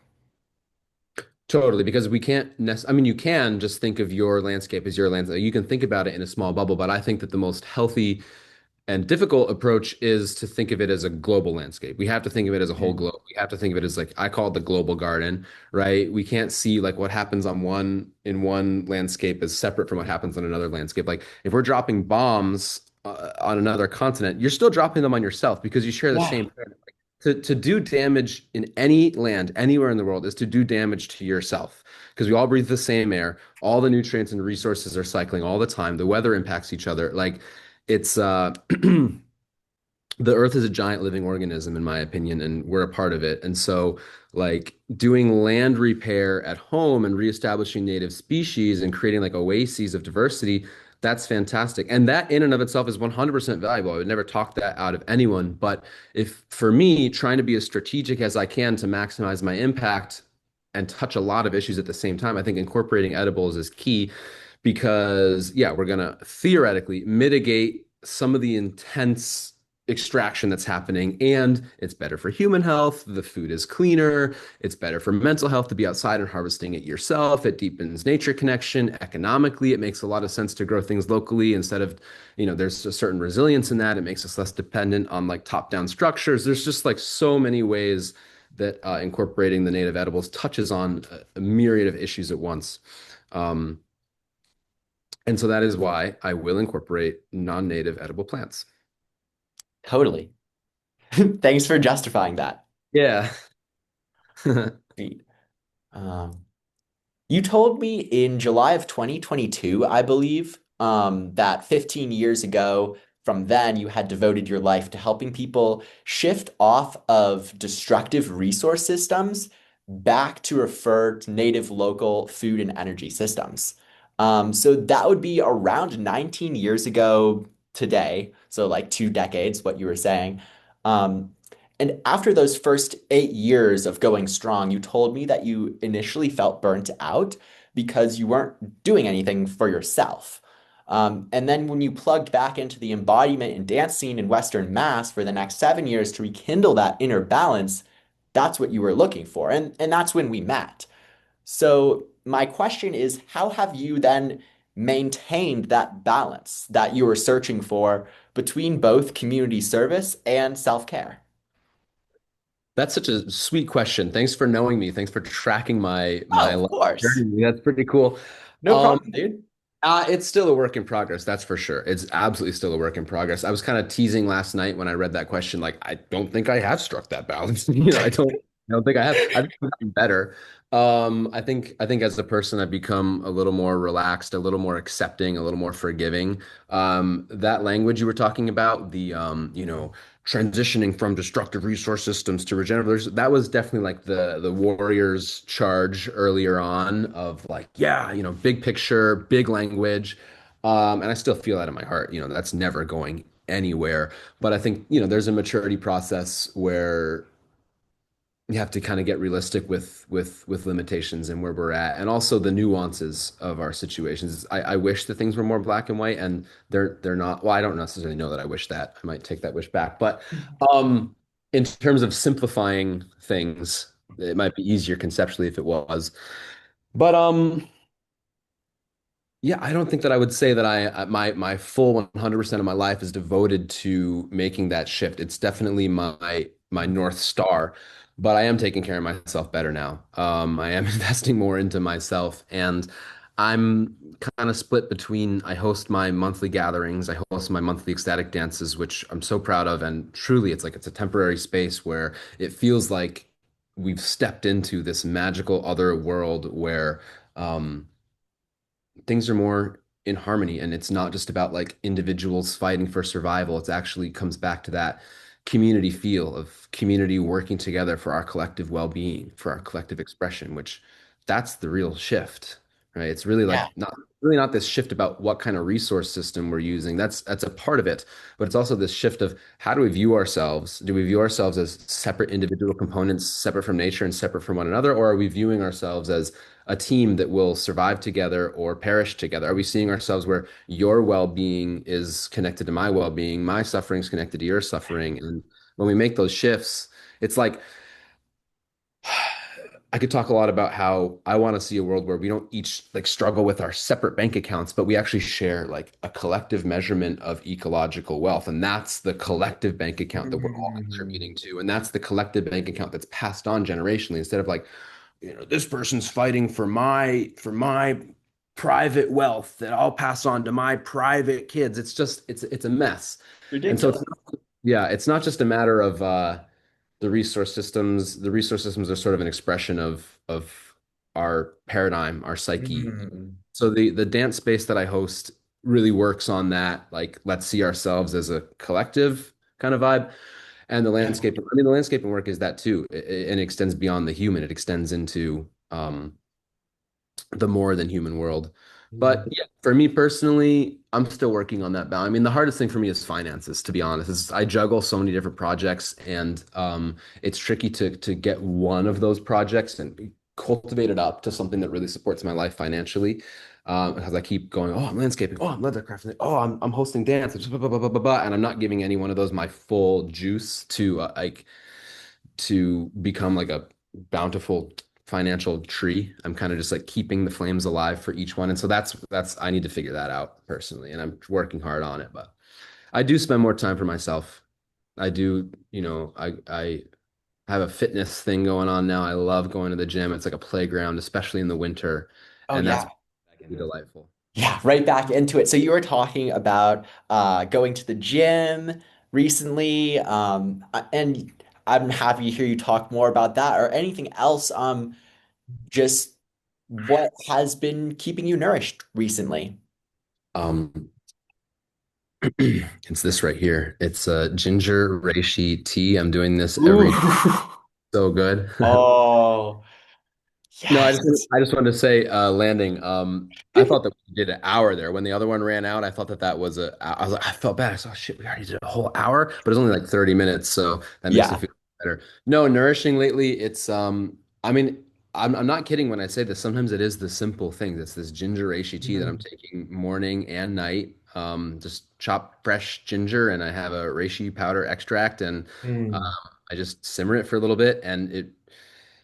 totally because we can't I mean, you can just think of your landscape as your landscape. You can think about it in a small bubble, but I think that the most healthy and difficult approach is to think of it as a global landscape. We have to think of it as a whole Mm. globe. We have to think of it as like I call it the global garden, right? We can't see like what happens on one landscape is separate from what happens on another landscape. Like if we're dropping bombs on another continent, you're still dropping them on yourself because you share the Yeah. same. To do damage in any land, anywhere in the world, is to do damage to yourself because we all breathe the same air. All the nutrients and resources are cycling all the time. The weather impacts each other. Like it's the earth is a giant living organism in my opinion and we're a part of it, and so like doing land repair at home and reestablishing native species and creating like oases of diversity, that's fantastic, and that in and of itself is 100% valuable. I would never talk that out of anyone, but if for me trying to be as strategic as I can to maximize my impact and touch a lot of issues at the same time, I think incorporating edibles is key because yeah, we're going to theoretically mitigate some of the intense extraction that's happening, and it's better for human health. The food is cleaner. It's better for mental health to be outside and harvesting it yourself. It deepens nature connection. Economically, it makes a lot of sense to grow things locally instead of, there's a certain resilience in that. It makes us less dependent on like top-down structures. There's just like so many ways that incorporating the native edibles touches on a myriad of issues at once. Um, and so that is why I will incorporate non-native edible plants. Totally. Thanks for justifying that. Yeah. Sweet. Um, You told me in July of 2022, I believe, that 15 years ago, from then, you had devoted your life to helping people shift off of destructive resource systems back to refer to native local food and energy systems. So that would be around 19 years ago today. So, like 2 decades, what you were saying. Um, and after those first 8 years of going strong, you told me that you initially felt burnt out because you weren't doing anything for yourself. And then when you plugged back into the embodiment and dance scene in Western Mass for the next 7 years to rekindle that inner balance, that's what you were looking for. And that's when we met. So my question is, how have you then maintained that balance that you were searching for between both community service and self-care? That's such a sweet question. Thanks for knowing me. Thanks for tracking my Oh, of life course. journey. That's pretty cool. No Um, problem, dude. it's still a work in progress, that's for sure. It's absolutely still a work in progress. I was kind of teasing last night when I read that question, like I don't think I have struck that balance. I don't think I have. I've gotten better. I think as a person, I've become a little more relaxed, a little more accepting, a little more forgiving. That language you were talking about, transitioning from destructive resource systems to regenerative, that was definitely like the warrior's charge earlier on of like, yeah, big picture, big language. And I still feel that in my heart, that's never going anywhere. But I think, there's a maturity process where you have to kind of get realistic with limitations and where we're at, and also the nuances of our situations. I wish that things were more black and white, and they're not. Well, I don't necessarily know that I wish that. I might take that wish back. But um, in terms of simplifying things, it might be easier conceptually if it was. But yeah, I don't think that I would say that my full 100% of my life is devoted to making that shift. It's definitely my North Star, but I am taking care of myself better now. I am investing more into myself, and I'm kind of split between I host my monthly gatherings, I host my monthly ecstatic dances, which I'm so proud of, and truly it's a temporary space where it feels like we've stepped into this magical other world where things are more in harmony, and it's not just about like individuals fighting for survival. It's actually comes back to that community feel of community working together for our collective well-being, for our collective expression, which that's the real shift, right? It's really Yeah. like not really not this shift about what kind of resource system we're using. That's a part of it, but it's also this shift of how do we view ourselves? Do we view ourselves as separate individual components, separate from nature and separate from one another, or are we viewing ourselves as a team that will survive together or perish together? Are we seeing ourselves where your well-being is connected to my well-being, my suffering is connected to your suffering? And when we make those shifts, it's like I could talk a lot about how I want to see a world where we don't each like struggle with our separate bank accounts, but we actually share like a collective measurement of ecological wealth. And that's the collective bank account that we're all Mm. contributing to. And that's the collective bank account that's passed on generationally instead of like, this person's fighting for my private wealth that I'll pass on to my private kids. It's a mess. And so Ridiculous. yeah, it's not just a matter of the resource systems. The resource systems are sort of an expression of our paradigm, our psyche. Mm. So the dance space that I host really works on that. Like, let's see ourselves as a collective kind of vibe. And Yeah. the landscaping work is that too. And it extends beyond the human. It extends into the more than human world. But Mm. yeah, for me personally, I'm still working on that balance. I mean, the hardest thing for me is finances, to be honest. I juggle so many different projects, and it's tricky to get one of those projects and cultivate it up to something that really supports my life financially. Because I keep going, oh, I'm landscaping, oh, I'm leathercrafting, oh, I'm hosting dance, blah, blah, blah, blah, blah, blah, and I'm not giving any one of those my full juice to become like a bountiful financial tree. I'm kind of just like keeping the flames alive for each one. And so that's I need to figure that out personally. And I'm working hard on it. But I do spend more time for myself. I do, I have a fitness thing going on now. I love going to the gym. It's like a playground, especially in the winter. Oh And that's yeah. that can be delightful. Yeah, right back into it. So you were talking about going to the gym recently, and I'm happy to hear you talk more about that or anything else. Just what has been keeping you nourished recently? Um, it's this right here. It's a ginger reishi tea. I'm doing this Ooh. every day. So good. Oh, No, yes. I just wanted to say, landing. I thought that we did an hour there. When the other one ran out, I thought that was I was like, I felt bad. I saw shit. We already did a whole hour, but it was only like 30 minutes, so that makes me Yeah. feel better. No, nourishing lately. It's I mean, I'm not kidding when I say this. Sometimes it is the simple things. It's this ginger reishi tea that I'm Mm. taking morning and night. Just chop fresh ginger, and I have a reishi powder extract, and Mm. I just simmer it for a little bit, and it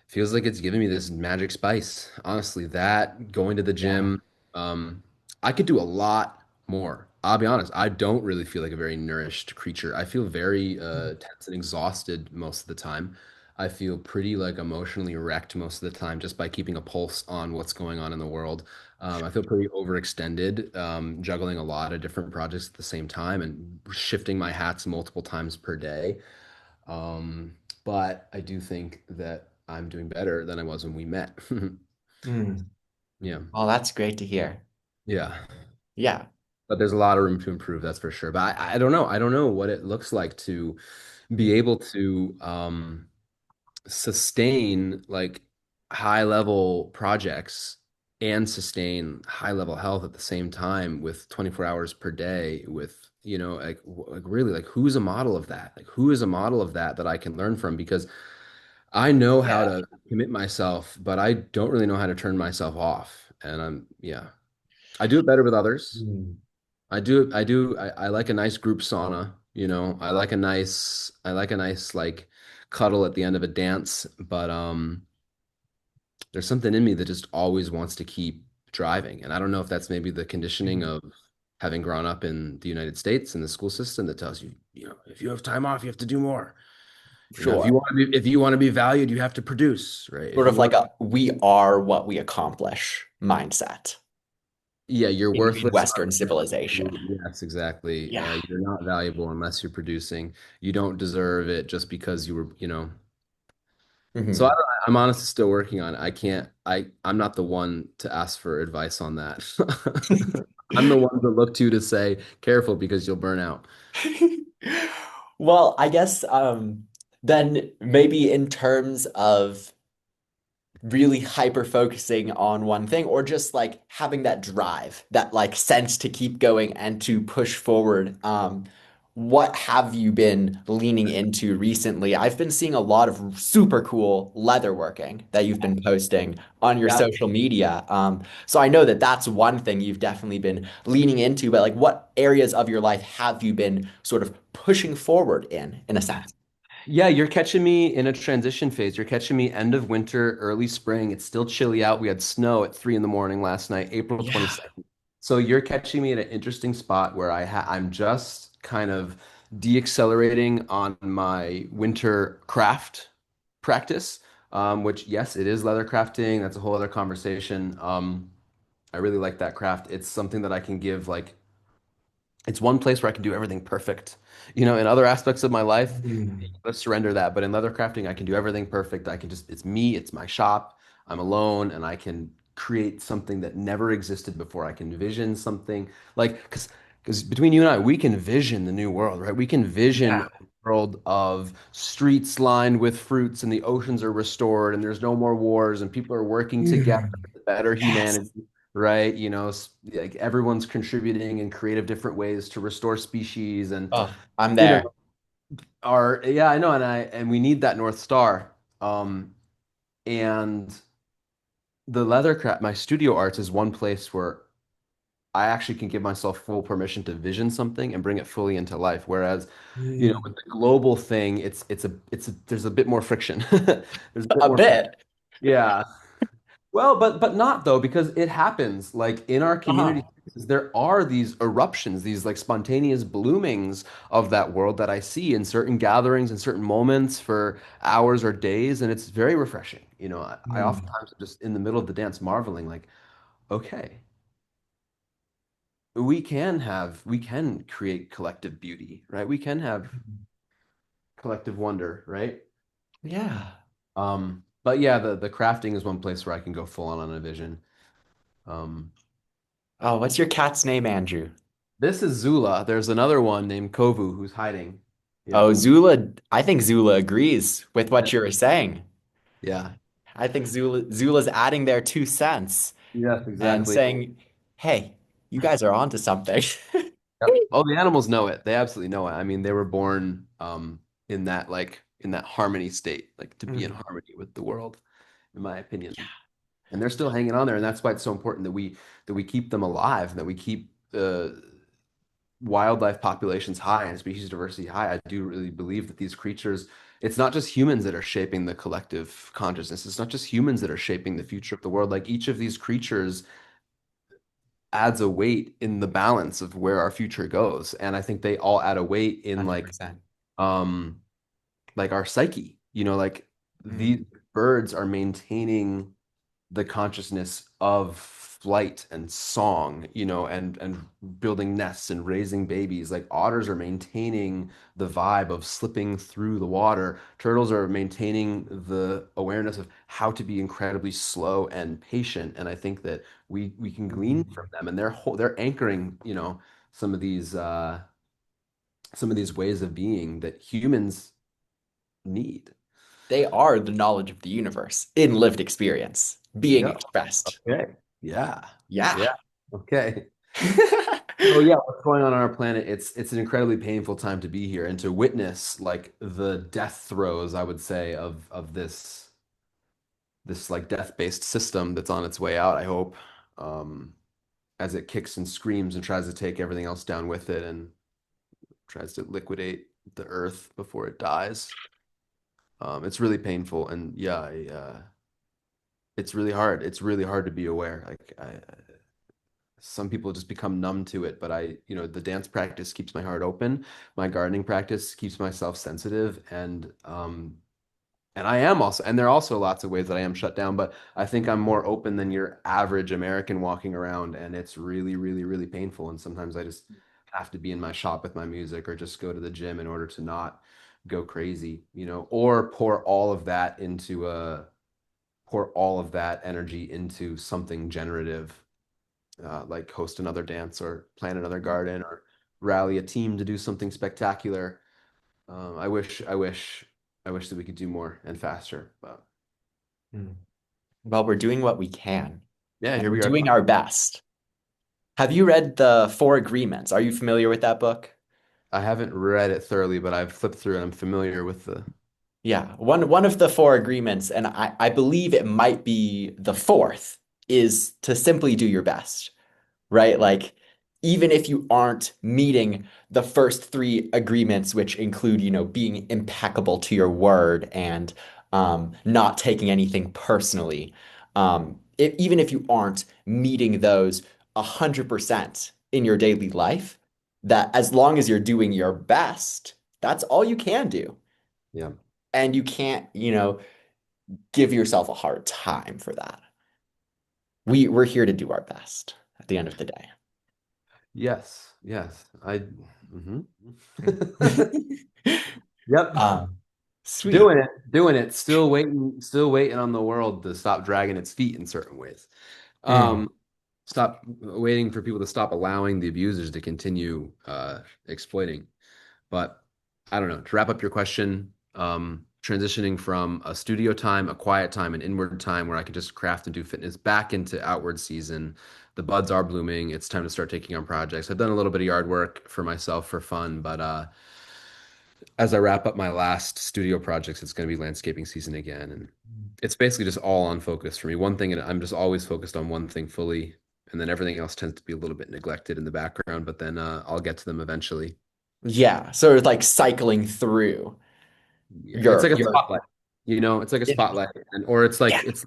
feels like it's giving me this magic spice. Honestly, that going to the Yeah. gym, um, I could do a lot more. I'll be honest, I don't really feel like a very nourished creature. I feel very tense and exhausted most of the time. I feel pretty like emotionally wrecked most of the time just by keeping a pulse on what's going on in the world. I feel pretty overextended, juggling a lot of different projects at the same time and shifting my hats multiple times per day. Um, but I do think that I'm doing better than I was when we met. Mm. Yeah. Well, that's great to hear. Yeah. Yeah. But there's a lot of room to improve, that's for sure. But I don't know. I don't know what it looks like to be able to sustain like high level projects and sustain high level health at the same time with 24 hours per day with, like really like who's a model of that? Like who is a model of that that I can learn from? Because I know how Yeah. to commit myself, but I don't really know how to turn myself off. And yeah, I do it better with others. Mm. I like a nice group sauna, I like a nice like cuddle at the end of a dance, but there's something in me that just always wants to keep driving. And I don't know if that's maybe the conditioning of having grown up in the United States in the school system that tells you, if you have time off, you have to do more. If Sure. you want to be valued, you have to produce, right? Sort If of you like want, a we are what we accomplish mindset yeah, you're in worthless Western unless civilization. yes, exactly. Yeah. You're not valuable unless you're producing. You don't deserve it just because you were. So Hmm. I'm honestly still working on it. I can't, I'm not the one to ask for advice on that. I'm the one to look to say, careful because you'll burn out. Well, I guess then maybe in terms of really hyper focusing on one thing or just like having that drive, that like sense to keep going and to push forward. What have you been leaning into recently? I've been seeing a lot of super cool leather working that you've been posting on your Yeah. social media. So I know that that's one thing you've definitely been leaning into, but like what areas of your life have you been sort of pushing forward in a sense? Yeah, you're catching me in a transition phase. You're catching me end of winter, early spring. It's still chilly out. We had snow at 3 in the morning last night, April Yeah. 22nd. So you're catching me at an interesting spot where I'm just kind of deaccelerating on my winter craft practice, which yes, it is leather crafting. That's a whole other conversation. I really like that craft. It's something that I can give like it's one place where I can do everything perfect. In other aspects of my life, Mm. let's surrender that. But in leather crafting, I can do everything perfect. It's me, it's my shop. I'm alone, and I can create something that never existed before. I can vision something like, because between you and I, we can vision the new world, right? We can vision Yeah. a world of streets lined with fruits, and the oceans are restored, and there's no more wars, and people are working together Mm. for better Yes. humanity, right? Like everyone's contributing in creative different ways to restore species and Oh, I'm you know there. yeah, I know, and we need that North Star. And the leather craft, my studio arts is one place where I actually can give myself full permission to vision something and bring it fully into life. Whereas, Mm. with the global thing, there's a bit more friction. There's a bit A more friction. bit. Yeah. Well, but not though, because it happens. Like in our community Uh-huh. spaces, there are these eruptions, these like spontaneous bloomings of that world that I see in certain gatherings and certain moments for hours or days, and it's very refreshing. I Mm. oftentimes am just in the middle of the dance marveling, like, okay, we can create collective beauty, right? We can have collective wonder, right? Yeah. But yeah, the crafting is one place where I can go full on a vision. Um, Oh, what's your cat's name, Andrew? This is Zula. There's another one named Kovu who's hiding. Yeah. Oh, Zula. I think Zula agrees with what you were saying. Yeah. I think Zula's adding their 2 cents Yes, and exactly. saying, "Hey, you guys are onto something." Yep. Oh, the animals know it. They absolutely know it. I mean, they were born in that harmony state, like to be in Mm. harmony with the world, in my opinion. Yeah. And they're still hanging on there, and that's why it's so important that we keep them alive and that we keep the wildlife populations high and species diversity high. I do really believe that these creatures, it's not just humans that are shaping the collective consciousness. It's not just humans that are shaping the future of the world. Like each of these creatures adds a weight in the balance of where our future goes. And I think they all add a weight in 100%. um like our psyche. Like these Mm. birds are maintaining the consciousness of flight and song, and building nests and raising babies. Like otters are maintaining the vibe of slipping through the water. Turtles are maintaining the awareness of how to be incredibly slow and patient. And I think that we can glean Mhm. from them, and they're anchoring, some of these ways of being that humans need. They are the knowledge of the universe in lived experience being Yep. expressed. Okay. Yeah. Yeah. Yeah. Okay. Oh yeah, what's going on our planet? It's an incredibly painful time to be here and to witness like the death throes, I would say, of this like death-based system that's on its way out, I hope. Um, as it kicks and screams and tries to take everything else down with it and tries to liquidate the earth before it dies. It's really painful, and yeah, it's really hard. It's really hard to be aware. Like some people just become numb to it, but the dance practice keeps my heart open. My gardening practice keeps myself sensitive, and I am also, and there are also lots of ways that I am shut down, but I think I'm more open than your average American walking around, and it's really, really, really painful. And sometimes I just have to be in my shop with my music or just go to the gym in order to not go crazy, or pour all of that energy into something generative, like host another dance or plant another garden or rally a team to do something spectacular. I wish that we could do more and faster, but Mm. Well, we're doing what we can, yeah, and here we're we are. doing our best. Have you read the Four Agreements? Are you familiar with that book? I haven't read it thoroughly, but I've flipped through and I'm familiar with the. Yeah, one of the Four Agreements, and I believe it might be the fourth, is to simply do your best, right? Like, even if you aren't meeting the first three agreements, which include, being impeccable to your word and not taking anything personally, even if you aren't meeting those 100% in your daily life, that as long as you're doing your best, that's all you can do. Yeah. And you can't, give yourself a hard time for that. We're here to do our best at the end of the day. Yes. Yes. Mhm. Mm. Yep. Sweet. Doing it. Still waiting on the world to stop dragging its feet in certain ways. Mm. Um, Stop waiting for people to stop allowing the abusers to continue exploiting. But I don't know. To wrap up your question, transitioning from a studio time, a quiet time, an inward time where I can just craft and do fitness back into outward season. The buds are blooming. It's time to start taking on projects. I've done a little bit of yard work for myself for fun, but as I wrap up my last studio projects, it's going to be landscaping season again. And it's basically just all on focus for me. One thing, and I'm just always focused on one thing fully. And then everything else tends to be a little bit neglected in the background, but then I'll get to them eventually. Yeah, sort of like cycling through Yeah, it's your like a your spotlight. It's like a yeah. spotlight, and or it's like Yeah. it's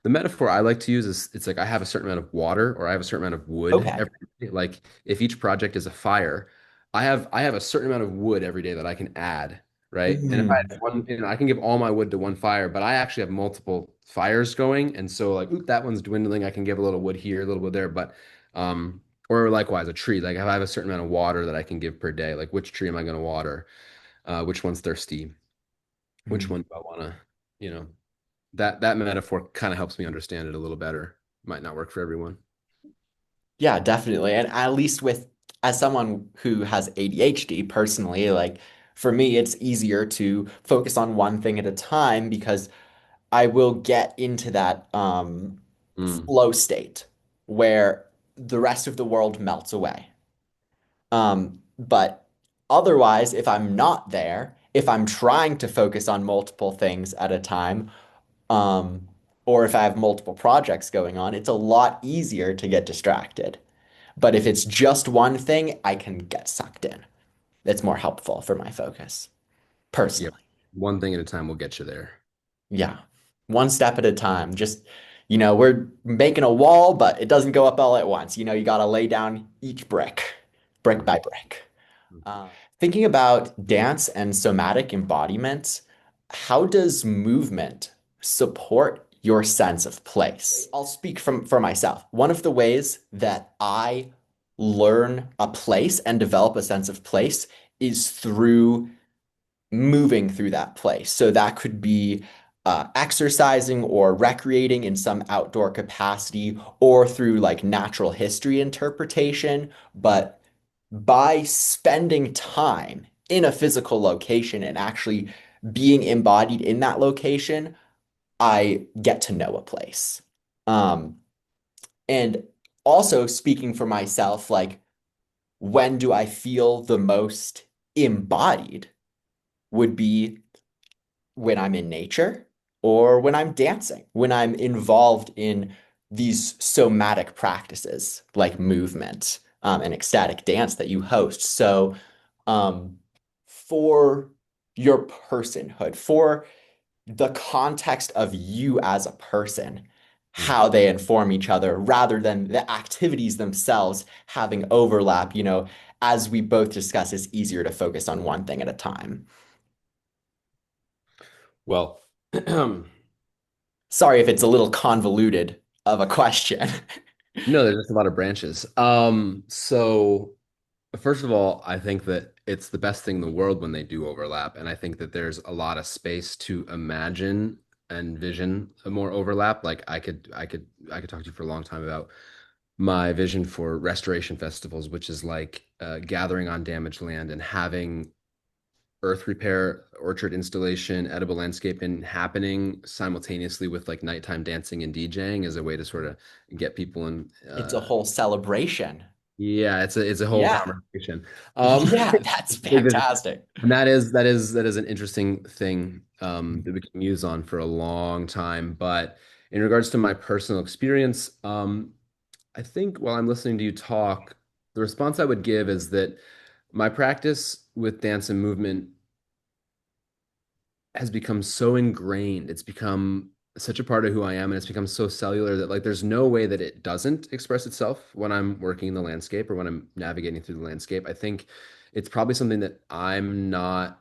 the metaphor I like to use is it's like I have a certain amount of water or I have a certain amount of wood Okay. every day. Like if each project is a fire, I have a certain amount of wood every day that I can add, right? And if I Mhm. have one, I can give all my wood to one fire, but I actually have multiple fires going, and so like, oop, that one's dwindling. I can give a little wood here, a little wood there, but or likewise a tree. Like if I have a certain amount of water that I can give per day, like which tree am I going to water? Which one's thirsty? Which Mhm. one do I want to, you know, that metaphor kind of helps me understand it a little better. Might not work for everyone. Yeah, definitely. And at least with as someone who has ADHD personally, like for me, it's easier to focus on one thing at a time because I will get into that Mm, flow state where the rest of the world melts away. But otherwise, if I'm not there, if I'm trying to focus on multiple things at a time, um, or if I have multiple projects going on, it's a lot easier to get distracted. But if it's just one thing, I can get sucked in. It's more helpful for my focus, yeah. personally. One thing at a time will get you there. Yeah. One step at a time. Just We're making a wall, but it doesn't go up all at once. You got to lay down each brick by brick. Uh, Thinking about dance and somatic embodiment, how does movement support your sense of place? I'll speak for myself. One of the ways that I learn a place and develop a sense of place is through moving through that place. So that could be exercising or recreating in some outdoor capacity or through like natural history interpretation. But by spending time in a physical location and actually being embodied in that location, I get to know a place. Um, and also speaking for myself, like when do I feel the most embodied would be when I'm in nature or when I'm dancing, when I'm involved in these somatic practices like movement and ecstatic dance that you host. So, um, for your personhood, for the context of you as a person, how they inform each other rather than the activities themselves having overlap, as we both discuss, it's easier to focus on one thing at a time. Well, Sorry if it's a little convoluted of a question. no, there's just a lot of branches. So first of all, I think that it's the best thing in the world when they do overlap, and I think that there's a lot of space to imagine and vision a more overlap. Like I could talk to you for a long time about my vision for restoration festivals, which is like gathering on damaged land and having earth repair, orchard installation, edible landscaping happening simultaneously with like nighttime dancing and DJing as a way to sort of get people in. It's a whole celebration. Yeah, it's a whole Yeah. conversation. Yeah, that's Big vision. fantastic. And that is an interesting thing that we can muse on for a long time. But in regards to my personal experience, I think while I'm listening to you talk, the response I would give is that my practice with dance and movement has become so ingrained. It's become such a part of who I am, and it's become so cellular that like there's no way that it doesn't express itself when I'm working in the landscape or when I'm navigating through the landscape. I think it's probably something that I'm not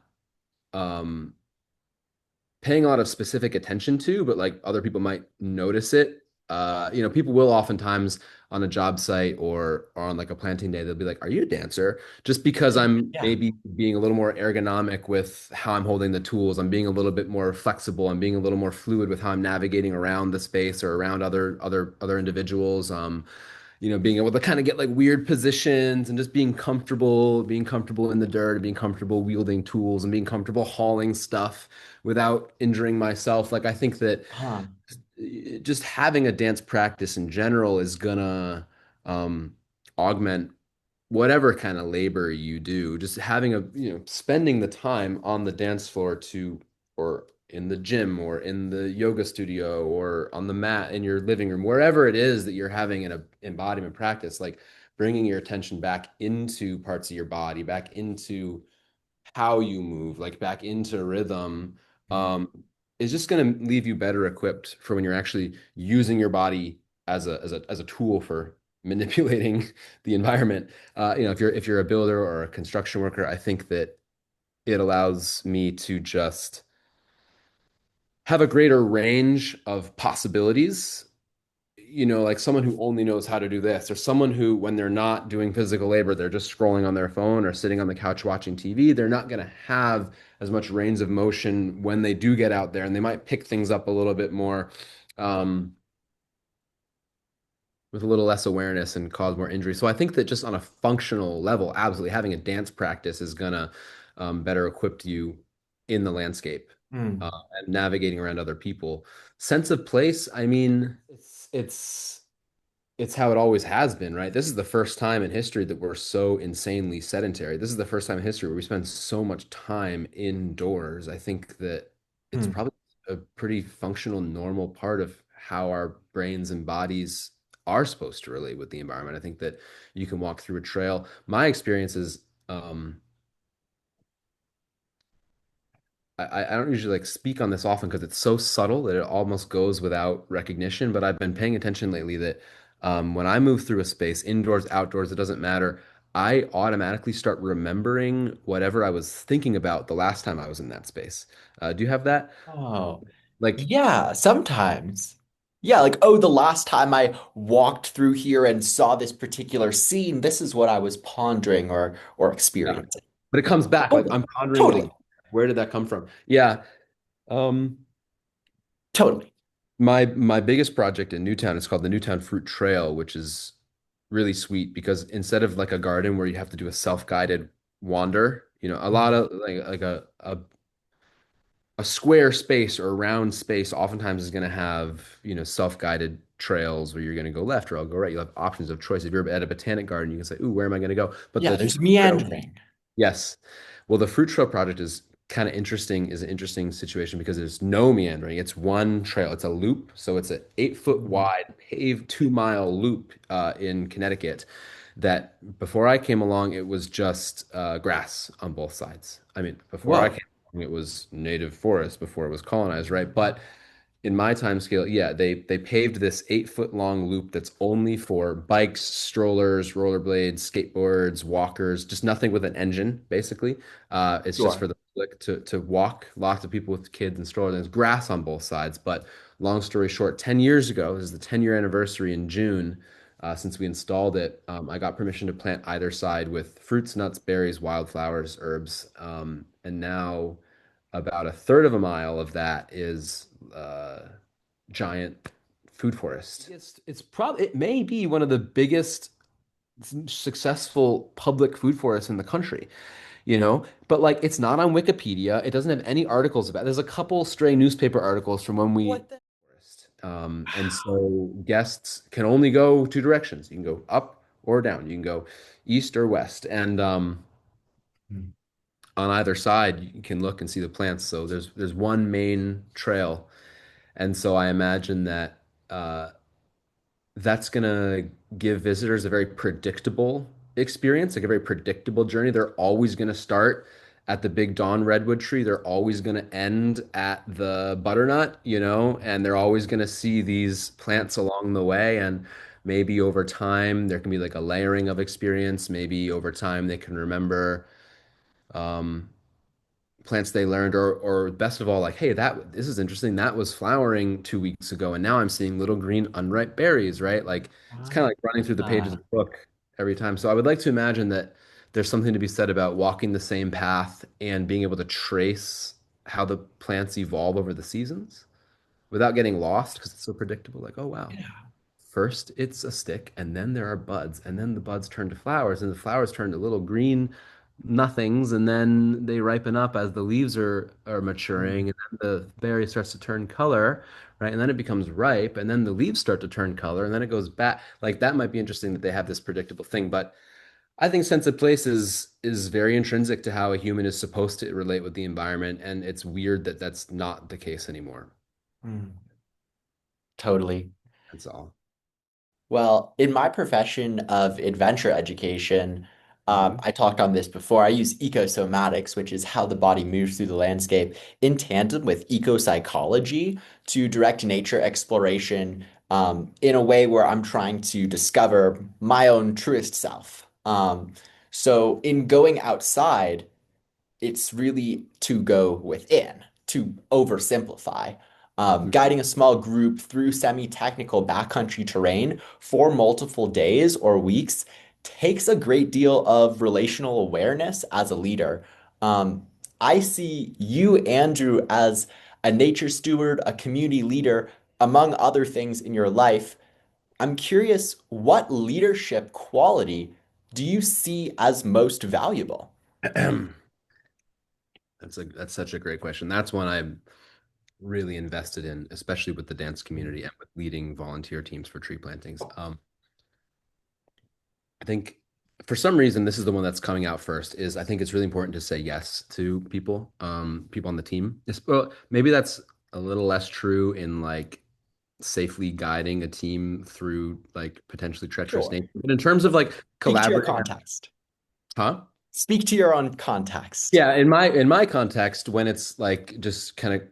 um paying a lot of specific attention to, but like other people might notice it. People will oftentimes on a job site or on like a planting day, they'll be like, "Are you a dancer?" Just because I'm Yeah. maybe being a little more ergonomic with how I'm holding the tools. I'm being a little bit more flexible. I'm being a little more fluid with how I'm navigating around the space or around other individuals. Being able to kind of get like weird positions and just being comfortable in the dirt, being comfortable wielding tools and being comfortable hauling stuff without injuring myself. Like I think that Huh. just having a dance practice in general is gonna um, augment whatever kind of labor you do. Just having spending the time on the dance floor or in the gym or in the yoga studio or on the mat in your living room, wherever it is that you're having an embodiment practice, like bringing your attention back into parts of your body, back into how you move, like back into rhythm, um, is just going to leave you better equipped for when you're actually using your body as a tool for manipulating the environment. If you're a builder or a construction worker, I think that it allows me to just have a greater range of possibilities, like someone who only knows how to do this, or someone who, when they're not doing physical labor, they're just scrolling on their phone or sitting on the couch watching TV. They're not going to have as much range of motion when they do get out there, and they might pick things up a little bit more um, with a little less awareness and cause more injury. So I think that just on a functional level, absolutely having a dance practice is going to better equip you in the landscape Hmm. and navigating around other people. Sense of place, I mean, it's how it always has been, right? This is the first time in history that we're so insanely sedentary. This is the first time in history where we spend so much time indoors. I think that it's Hmm. probably a pretty functional, normal part of how our brains and bodies are supposed to relate with the environment. I think that you can walk through a trail. My experience is, I don't usually like speak on this often because it's so subtle that it almost goes without recognition. But I've been paying attention lately that when I move through a space, indoors, outdoors, it doesn't matter. I automatically start remembering whatever I was thinking about the last time I was in that space. Do you have that? Oh, Like, yeah, sometimes. Yeah, like, oh, the last time I walked through here and saw this particular scene, this is what I was pondering or yeah, experiencing. but it comes back. Like Totally. I'm pondering it Totally. again. Where did that come from? Yeah. Um, Totally. my biggest project in Newtown is called the Newtown Fruit Trail, which is really sweet because instead of like a garden where you have to do a self-guided wander, a lot of like a square space or a round space oftentimes is going to have, self-guided trails where you're going to go left or I'll go right. You'll have options of choice. If you're at a botanic garden, you can say, "Ooh, where am I going to go?" But Yeah, the there's fruit trail, meandering. yes. Well, the fruit trail project is kind of interesting, is an interesting situation because there's no meandering. It's one trail. It's a loop. So it's an 8 foot wide paved 2 mile loop in Connecticut that before I came along, it was just grass on both sides. I mean, before I came Whoa. along, it was native forest before it was colonized, right? But in my time scale, yeah, they paved this 8 foot long loop that's only for bikes, strollers, rollerblades, skateboards, walkers, just nothing with an engine, basically. It's just for Sure. the public to walk. Lots of people with kids and strollers. There's grass on both sides. But long story short, 10 years ago, this is the 10-year anniversary in June, since we installed it, I got permission to plant either side with fruits, nuts, berries, wildflowers, herbs. And now about a third of a mile of that is giant food forest. It may be one of the biggest successful public food forests in the country, but like it's not on Wikipedia. It doesn't have any articles about it. There's a couple stray newspaper articles from when we What the? and so guests can only go two directions. You can go up or down. You can go east or west. And Hmm. on either side, you can look and see the plants. So there's one main trail. And so I imagine that uh, that's gonna give visitors a very predictable experience, like a very predictable journey. They're always gonna start at the big dawn redwood tree. They're always gonna end at the butternut, and they're always gonna see these plants along the way. And maybe over time there can be like a layering of experience. Maybe over time they can remember um, plants they learned or best of all like, hey, that this is interesting, that was flowering 2 weeks ago and now I'm seeing little green unripe berries, right? Like it's kind of like running through the pages of Ah, the book every time. So I would like to imagine that there's something to be said about walking the same path and being able to trace how the plants evolve over the seasons without getting lost because it's so predictable, like, oh wow, yeah. first, it's a stick, and then there are buds, and then the buds turn to flowers, and the flowers turn to little green nothings, and then they ripen up as the leaves are maturing, and then the berry starts to turn color, right? And then it becomes ripe, and then the leaves start to turn color, and then it goes back. Like that might be interesting that they have this predictable thing, but I think sense of place is very intrinsic to how a human is supposed to relate with the environment, and it's weird that that's not the case anymore. Hmm. Totally. That's all. Well, in my profession of adventure education, Mhm. I talked on this before. I use ecosomatics, which is how the body moves through the landscape, in tandem with ecopsychology to direct nature exploration in a way where I'm trying to discover my own truest self. So, in going outside, it's really to go within, to oversimplify. Guiding a small group through semi-technical backcountry terrain for multiple days or weeks takes a great deal of relational awareness as a leader. Um, I see you, Andrew, as a nature steward, a community leader, among other things in your life. I'm curious, what leadership quality do you see as most valuable? That's such a great question. That's one I'm really invested in, especially with the dance community and with leading volunteer teams for tree plantings. I think for some reason this is the one that's coming out first. Is I think it's really important to say yes to people on the team. Well, maybe that's a little less true in like safely guiding a team through like potentially treacherous Sure. nature. But in terms of like Speak to your collaborative, context. huh? Speak to your own context. Yeah, in my context, when it's like just kind of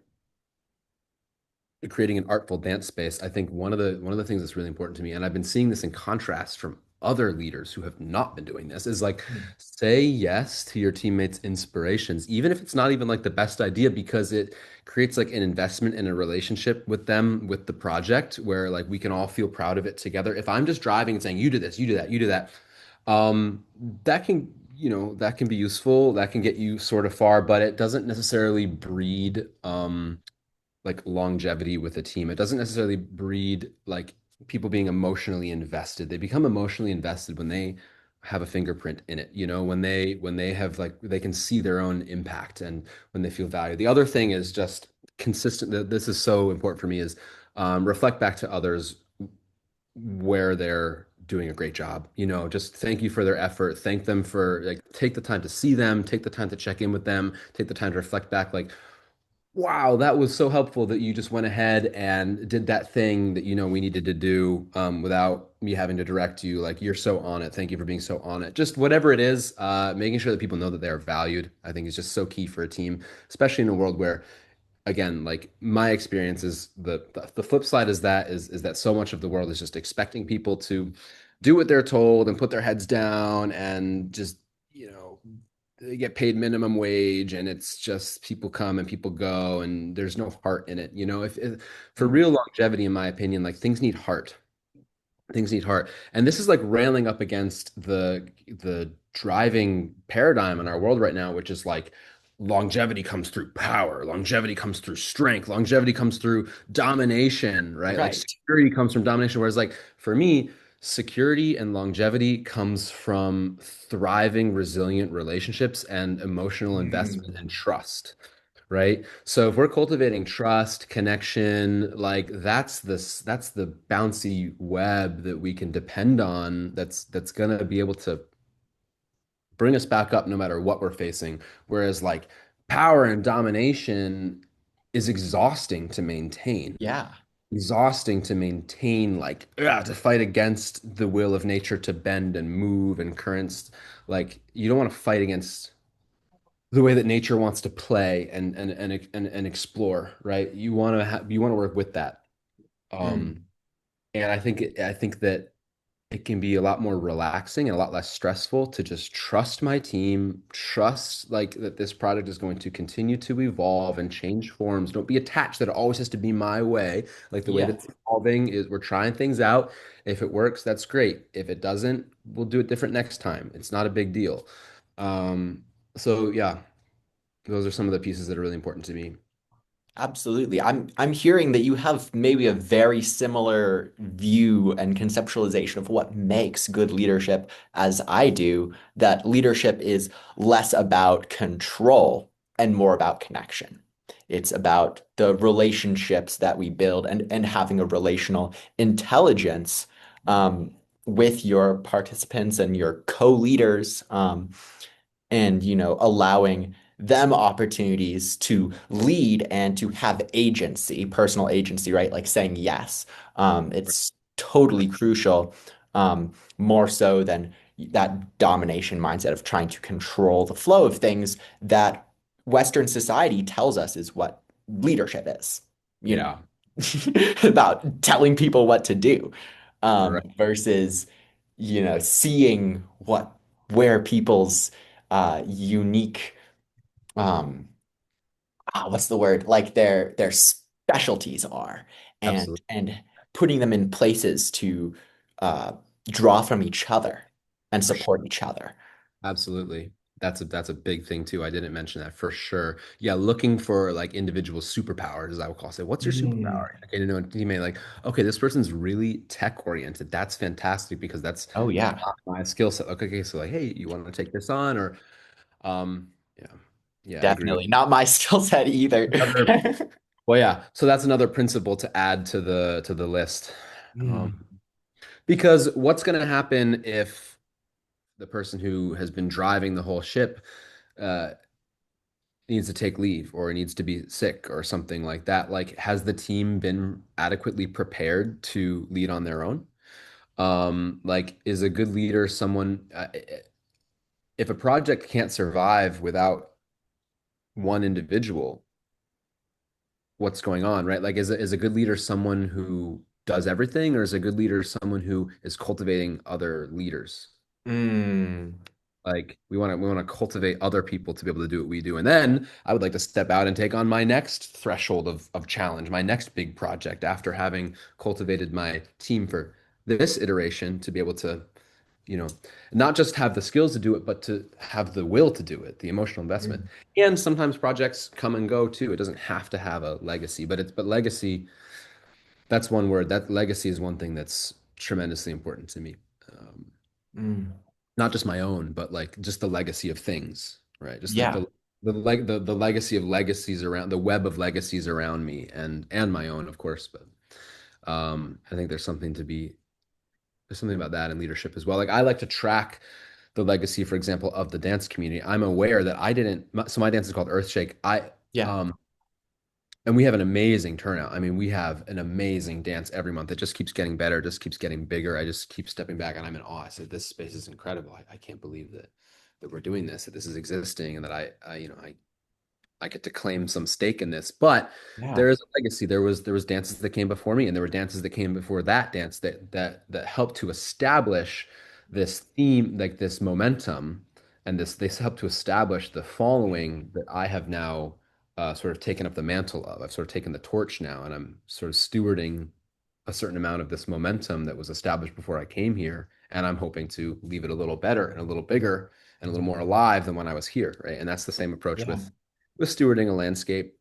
creating an artful dance space, I think one of the things that's really important to me, and I've been seeing this in contrast from other leaders who have not been doing this, is like Mm. say yes to your teammates' inspirations, even if it's not even like the best idea, because it creates like an investment in a relationship with them, with the project, where like we can all feel proud of it together. If I'm just driving and saying, you do this, you do that, you do that, um, that can, that can be useful, that can get you sort of far, but it doesn't necessarily breed like longevity with a team. It doesn't necessarily breed like people being emotionally invested. They become emotionally invested when they have a fingerprint in it, when they have like they can see their own impact and when they feel valued. The other thing is just consistent. This is so important for me is reflect back to others where they're doing a great job. Just thank you for their effort. Thank them for like take the time to see them, take the time to check in with them, take the time to reflect back like wow, that was so helpful that you just went ahead and did that thing that we needed to do without me having to direct you. Like you're so on it. Thank you for being so on it. Just whatever it is, making sure that people know that they are valued, I think is just so key for a team, especially in a world where, again, like my experience is the flip side is that so much of the world is just expecting people to do what they're told and put their heads down and just, they get paid minimum wage and it's just people come and people go and there's no heart in it. If for Mm. real longevity, in my opinion, like things need heart. And this is like railing up against the driving paradigm in our world right now, which is like longevity comes through power, longevity comes through strength, longevity comes through domination, right? Like Right. security comes from domination. Whereas like for me, security and longevity comes from thriving, resilient relationships and emotional investment and Mm. trust, right? So if we're cultivating trust, connection, like that's the bouncy web that we can depend on that's gonna be able to bring us back up no matter what we're facing. Whereas like power and domination is Yeah. exhausting to maintain like to fight against the will of nature to bend and move and currents. Like you don't want to fight against the way that nature wants to play and explore, right? You want to work with that. Mm. Um, and I think that it can be a lot more relaxing and a lot less stressful to just trust my team, trust like that this product is going to continue to evolve and change forms. Don't be attached that it always has to be my way. Like the way Yeah. that's evolving is we're trying things out. If it works, that's great. If it doesn't, we'll do it different next time. It's not a big deal. So yeah, those are some of the pieces that are really important to me. Absolutely. I'm hearing that you have maybe a very similar view and conceptualization of what makes good leadership as I do, that leadership is less about control and more about connection. It's about the relationships that we build and having a relational intelligence with your participants and your co-leaders. And allowing them opportunities to lead and to have agency, personal agency, right? Like saying yes. It's totally crucial, more so than that domination mindset of trying to control the flow of things that Western society tells us is what leadership is, you know, Yeah. about telling people what to do, Right. versus, seeing where people's unique um what's the word, like their specialties are, and Absolutely. putting them in places to uh draw from each other and For sure. support each other. Absolutely. That's a big thing too. I didn't mention that for sure. Yeah, looking for like individual superpowers, as I would call. Say, what's your Mm. superpower? Okay, you may like, okay, this person's really tech oriented. That's fantastic because that's Oh yeah, not my skill set. Okay, so like, hey, you want to take this on or yeah. Yeah, I agree with definitely not my skill set either. other well, yeah. So that's another principle to add to the list. Um, Mm. because what's going to happen if the person who has been driving the whole ship uh, needs to take leave or needs to be sick or something like that? Like, has the team been adequately prepared to lead on their own? Like, is a good leader someone? if a project can't survive without one individual, what's going on, right? Like, is a good leader someone who does everything, or is a good leader someone who is cultivating other leaders? Mm. Like, we want to cultivate other people to be able to do what we do. And then I would like to step out and take on my next threshold of challenge, my next big project after having cultivated my team for this iteration to be able to, you know, not just have the skills to do it, but to have the will to do it, the emotional investment. And sometimes projects come and go too. It doesn't have to have a legacy, but legacy, that's one word. That legacy is one thing that's tremendously important to me. Um, Mm. Not just my own, but like just the legacy of things, right? Just like Yeah. the legacy of legacies around the web of legacies around me and my own, of course. But I think there's something about that in leadership as well. Like I like to track the legacy, for example, of the dance community. I'm aware that I didn't. So my dance is called Earthshake. Yeah. Um, and we have an amazing turnout. I mean, we have an amazing dance every month. It just keeps getting better, just keeps getting bigger. I just keep stepping back and I'm in awe. I said, this space is incredible. I can't believe that we're doing this, that this is existing, and that I get to claim some stake in this. But Yeah. there is a legacy. There was dances that came before me, and there were dances that came before that dance that helped to establish this theme, like this momentum, and this helped to establish the following that I have now sort of taken up the mantle of. I've sort of taken the torch now, and I'm sort of stewarding a certain amount of this momentum that was established before I came here, and I'm hoping to leave it a little better and a little bigger and a little more alive than when I was here, right? And that's the same approach Yeah. with stewarding a landscape.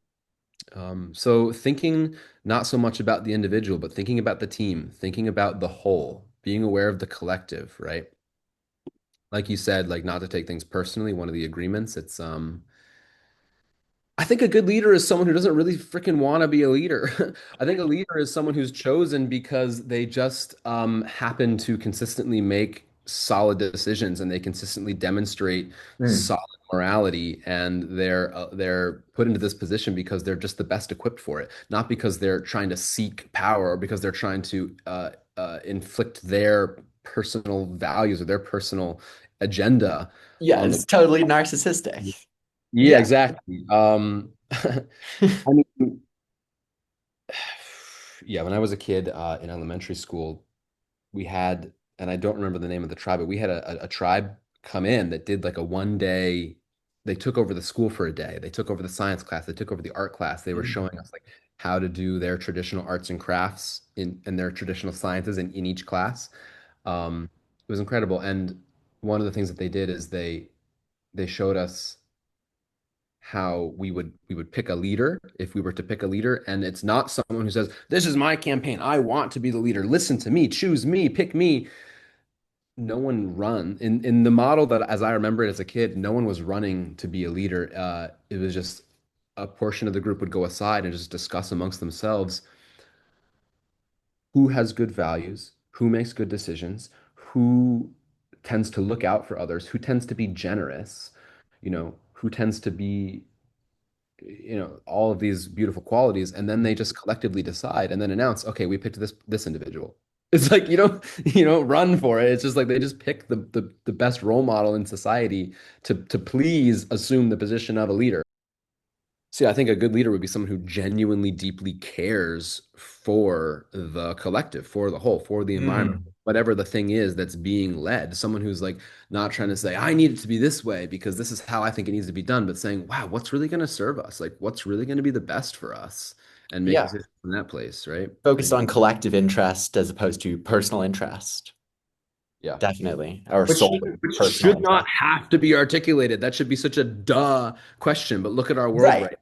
So thinking not so much about the individual, but thinking about the team, thinking about the whole, being aware of the collective, right? Like you said, like not to take things personally, one of the agreements, it's I think a good leader is someone who doesn't really freaking want to be a leader. I think a leader is someone who's chosen because they just happen to consistently make solid decisions and they consistently demonstrate Mm. solid morality, and they're put into this position because they're just the best equipped for it, not because they're trying to seek power or because they're trying to inflict their personal values or their personal agenda Yeah, on the. it's totally narcissistic. Yeah, Yeah. exactly. I mean, yeah, when I was a kid in elementary school, we had, and I don't remember the name of the tribe, but we had a tribe come in that did like a 1 day. They took over the school for a day. They took over the science class. They took over the art class. They were Mm. showing us like how to do their traditional arts and crafts in their traditional sciences in each class. It was incredible. And one of the things that they did is they showed us how we would pick a leader if we were to pick a leader, and it's not someone who says, this is my campaign, I want to be the leader, listen to me, choose me, pick me. No one run in the model that, as I remember it as a kid, no one was running to be a leader. It was just a portion of the group would go aside and just discuss amongst themselves who has good values, who makes good decisions, who tends to look out for others, who tends to be generous, who tends to be, all of these beautiful qualities, and then they just collectively decide and then announce, okay, we picked this individual. It's like you don't run for it. It's just like they just pick the best role model in society to please assume the position of a leader. See, I think a good leader would be someone who genuinely deeply cares for the collective, for the whole, for the environment, Mm. whatever the thing is that's being led. Someone who's like not trying to say, I need it to be this way because this is how I think it needs to be done, but saying, wow, what's really going to serve us? Like, what's really going to be the best for us? And make Yeah. decisions in that place, right? I Focused think, on collective interest as opposed to personal interest. yeah. Definitely. Or Which should, solely which personal should not interest. have to be articulated. That should be such a duh question. But look at our world Right. right.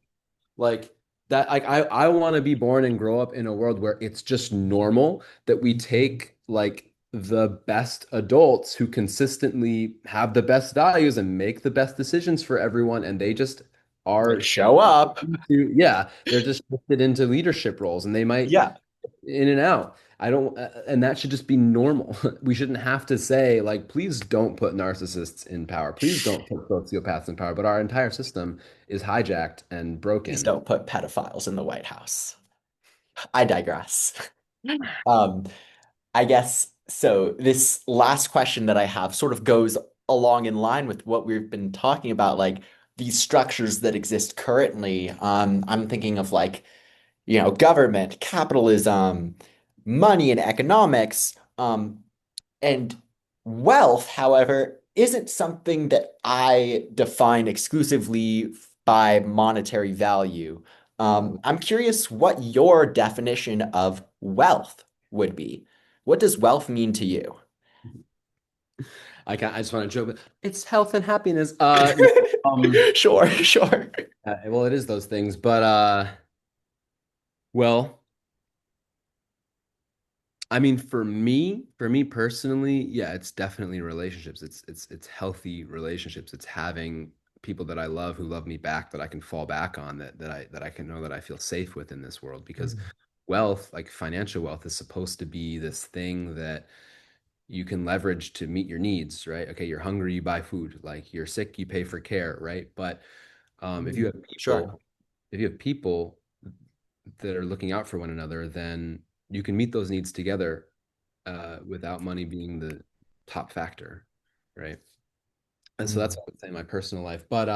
Like that, like I want to be born and grow up in a world where it's just normal that we take like the best adults who consistently have the best values and make the best decisions for everyone, and they just Like are show up. yeah, they're just shifted into leadership roles, and they might Yeah. in and out. I don't, and that should just be normal. We shouldn't have to say, like, please don't put narcissists in power. Please don't put sociopaths in power. But our entire system is hijacked and Please broken. don't put pedophiles in the White House. I digress. Um, I guess so. This last question that I have sort of goes along in line with what we've been talking about, like these structures that exist currently. I'm thinking of like, government, capitalism, money and economics. And wealth, however, isn't something that I define exclusively by monetary value. I'm curious what your definition of wealth would be. What does wealth mean to you? I just want to joke, but it's health and happiness. Sure, sure. Well, it is those things, but well, I mean, for me personally, yeah, it's definitely relationships. It's healthy relationships. It's having people that I love who love me back that I can fall back on that I can know that I feel safe with in this world because wealth, like financial wealth, is supposed to be this thing that you can leverage to meet your needs, right? Okay, you're hungry, you buy food. Like you're sick, you pay for care, right? But if you have Sure. people, if you have people that are looking out for one another, then you can meet those needs together without money being the top factor, right? And so that's what I would say in my personal life. But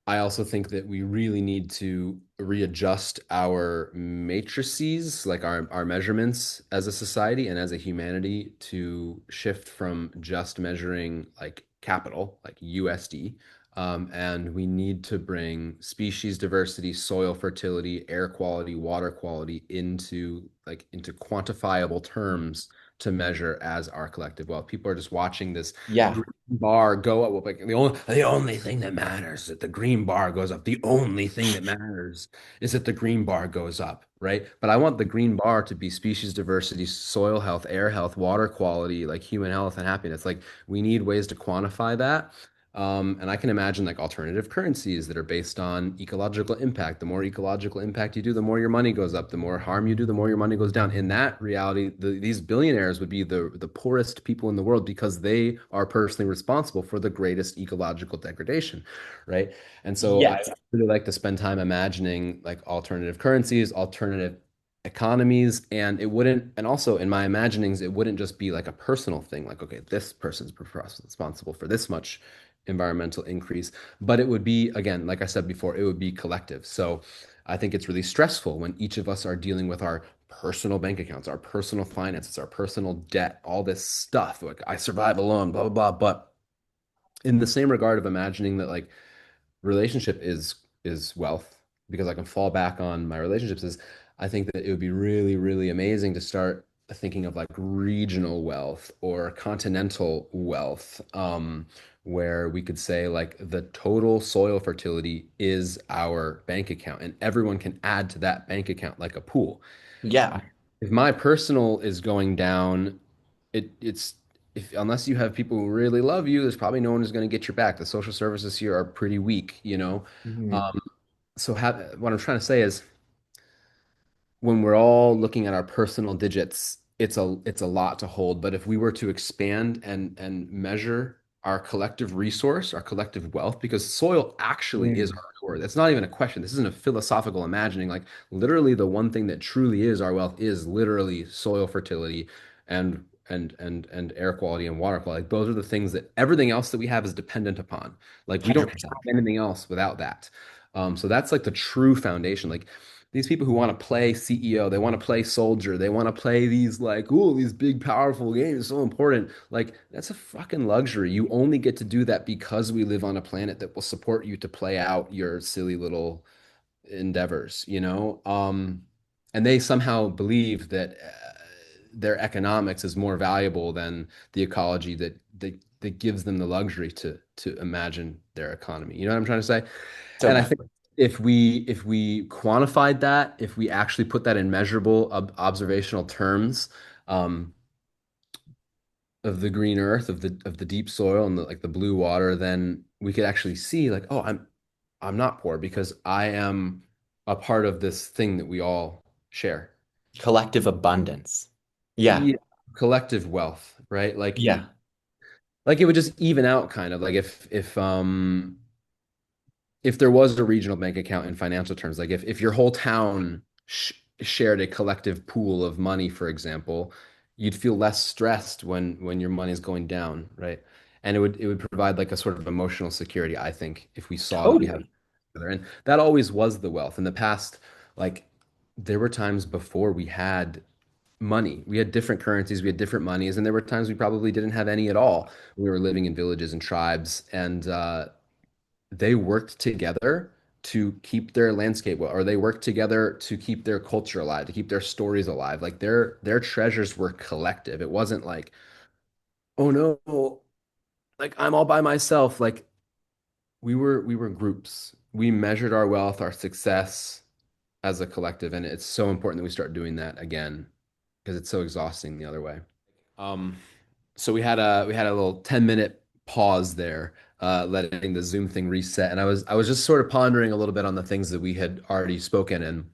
I also think that we really need to readjust our matrices, like our measurements as a society and as a humanity, to shift from just measuring like capital, like USD, and we need to bring species diversity, soil fertility, air quality, water quality into quantifiable terms to measure as our collective wealth. People are just watching this Yeah. green bar go up. Like the only thing that matters is that the green bar goes up. The only thing that matters is that the green bar goes up, right? But I want the green bar to be species diversity, soil health, air health, water quality, like human health and happiness. Like we need ways to quantify that. And I can imagine like alternative currencies that are based on ecological impact. The more ecological impact you do, the more your money goes up. The more harm you do, the more your money goes down. In that reality, these billionaires would be the poorest people in the world because they are personally responsible for the greatest ecological degradation, right? And so I Yes. really like to spend time imagining like alternative currencies, alternative economies, and also in my imaginings, it wouldn't just be like a personal thing, like, okay, this person's responsible for this much environmental increase, but it would be, again, like I said before, it would be collective. So I think it's really stressful when each of us are dealing with our personal bank accounts, our personal finances, our personal debt, all this stuff. Like I survive alone, blah, blah, blah. But in the same regard of imagining that like relationship is wealth because I can fall back on my relationships is I think that it would be really, really amazing to start thinking of like regional wealth or continental wealth, where we could say like the total soil fertility is our bank account and everyone can add to that bank account like a pool. Yeah. If my personal is going down, it's if unless you have people who really love you, there's probably no one who's going to get your back. The social services here are pretty weak, you know. Mhm. Um, so what I'm trying to say is when we're all looking at our personal digits, it's a lot to hold. But if we were to expand and measure our collective resource, our collective wealth, because soil actually is Mm. our core. That's not even a question. This isn't a philosophical imagining. Like literally, the one thing that truly is our wealth is literally soil fertility and air quality and water quality. Like, those are the things that everything else that we have is dependent upon. Like we don't 100%. have anything else without that. So that's like the true foundation. Like these people who want to play CEO, they want to play soldier, they want to play these like, ooh, these big powerful games, so important. Like that's a fucking luxury. You only get to do that because we live on a planet that will support you to play out your silly little endeavors, you know? And they somehow believe that their economics is more valuable than the ecology that gives them the luxury to imagine their economy. You know what I'm trying to say? So And I think definitely. if we quantified that, if we actually put that in measurable observational terms, um, of the green earth, of the deep soil and the blue water, then we could actually see like, oh, I'm not poor because I am a part of this thing that we all share. Collective abundance. Yeah. Yeah, collective wealth, right? Yeah. Like it would just even out kind of like if there was a regional bank account in financial terms, like if your whole town shared a collective pool of money, for example, you'd feel less stressed when your money's going down, right? And it would provide like a sort of emotional security, I think, if we saw that we had Totally. together. And that always was the wealth. In the past, like there were times before we had money. We had different currencies, we had different monies, and there were times we probably didn't have any at all. We were living in villages and tribes, and they worked together to keep their landscape well, or they worked together to keep their culture alive, to keep their stories alive. Like their treasures were collective. It wasn't like, oh no, like I'm all by myself. Like we were groups. We measured our wealth, our success as a collective, and it's so important that we start doing that again because it's so exhausting the other way. Um, so we had a little 10-minute pause there, letting the Zoom thing reset. And I was just sort of pondering a little bit on the things that we had already spoken, and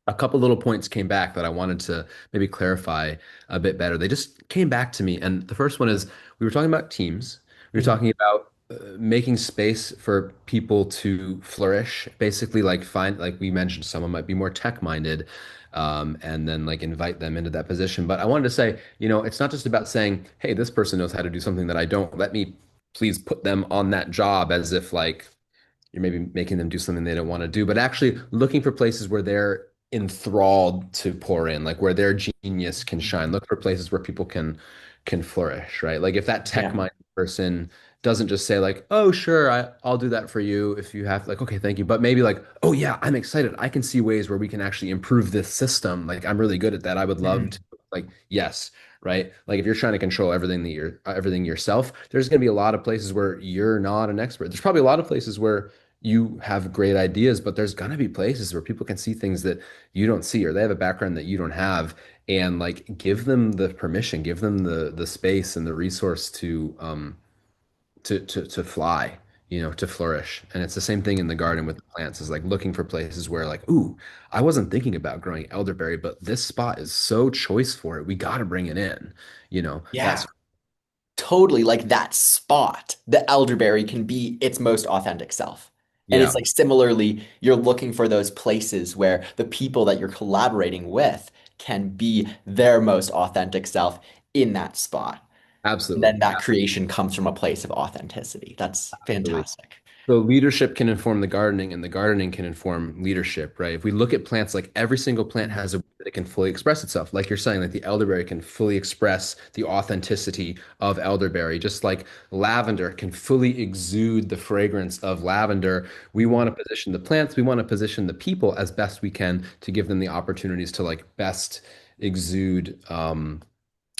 a couple little points came back that I wanted to maybe clarify a bit better. They just came back to me. And the first one is we were talking about teams. We were Mhm. talking about making space for people to flourish. Basically, like find, like we mentioned, someone might be more tech minded, and then like invite them into that position. But I wanted to say, it's not just about saying, hey, this person knows how to do something that I don't. Let me please put them on that job as if like you're maybe making them do something they don't want to do, but actually looking for places where they're enthralled to pour in, like where their genius can shine. Look for places where people can flourish, right? Like if that tech Yeah. minded person doesn't just say like, "Oh, sure, I'll do that for you if you have," like, "Okay, thank you," but maybe like, "Oh yeah, I'm excited. I can see ways where we can actually improve this system. Like I'm really good at that. I would love to." Mhm. Like, yes, right? Like if you're trying to control everything yourself, there's going to be a lot of places where you're not an expert. There's probably a lot of places where you have great ideas, but there's gonna be places where people can see things that you don't see, or they have a background that you don't have, and like give them the permission, give them the space and the resource to fly, to flourish. And it's the same thing in the garden with the plants, is like looking for places where like, ooh, I wasn't thinking about growing elderberry, but this spot is so choice for it. We got to bring it in, Yeah. that's Totally, like that spot, the elderberry can be its most authentic self. And it's yeah, like similarly, you're looking for those places where the people that you're collaborating with can be their most authentic self in that spot. And absolutely. then that creation comes from a place of authenticity. That's Absolutely. fantastic. So leadership can inform the gardening, and the gardening can inform leadership, right? If we look at plants, like every single plant has a way that it can fully express itself. Like you're saying, like the elderberry can fully express the authenticity of elderberry, just like lavender can fully exude the fragrance of lavender. We want to position the plants, we want to position the people as best we can to give them the opportunities to like best exude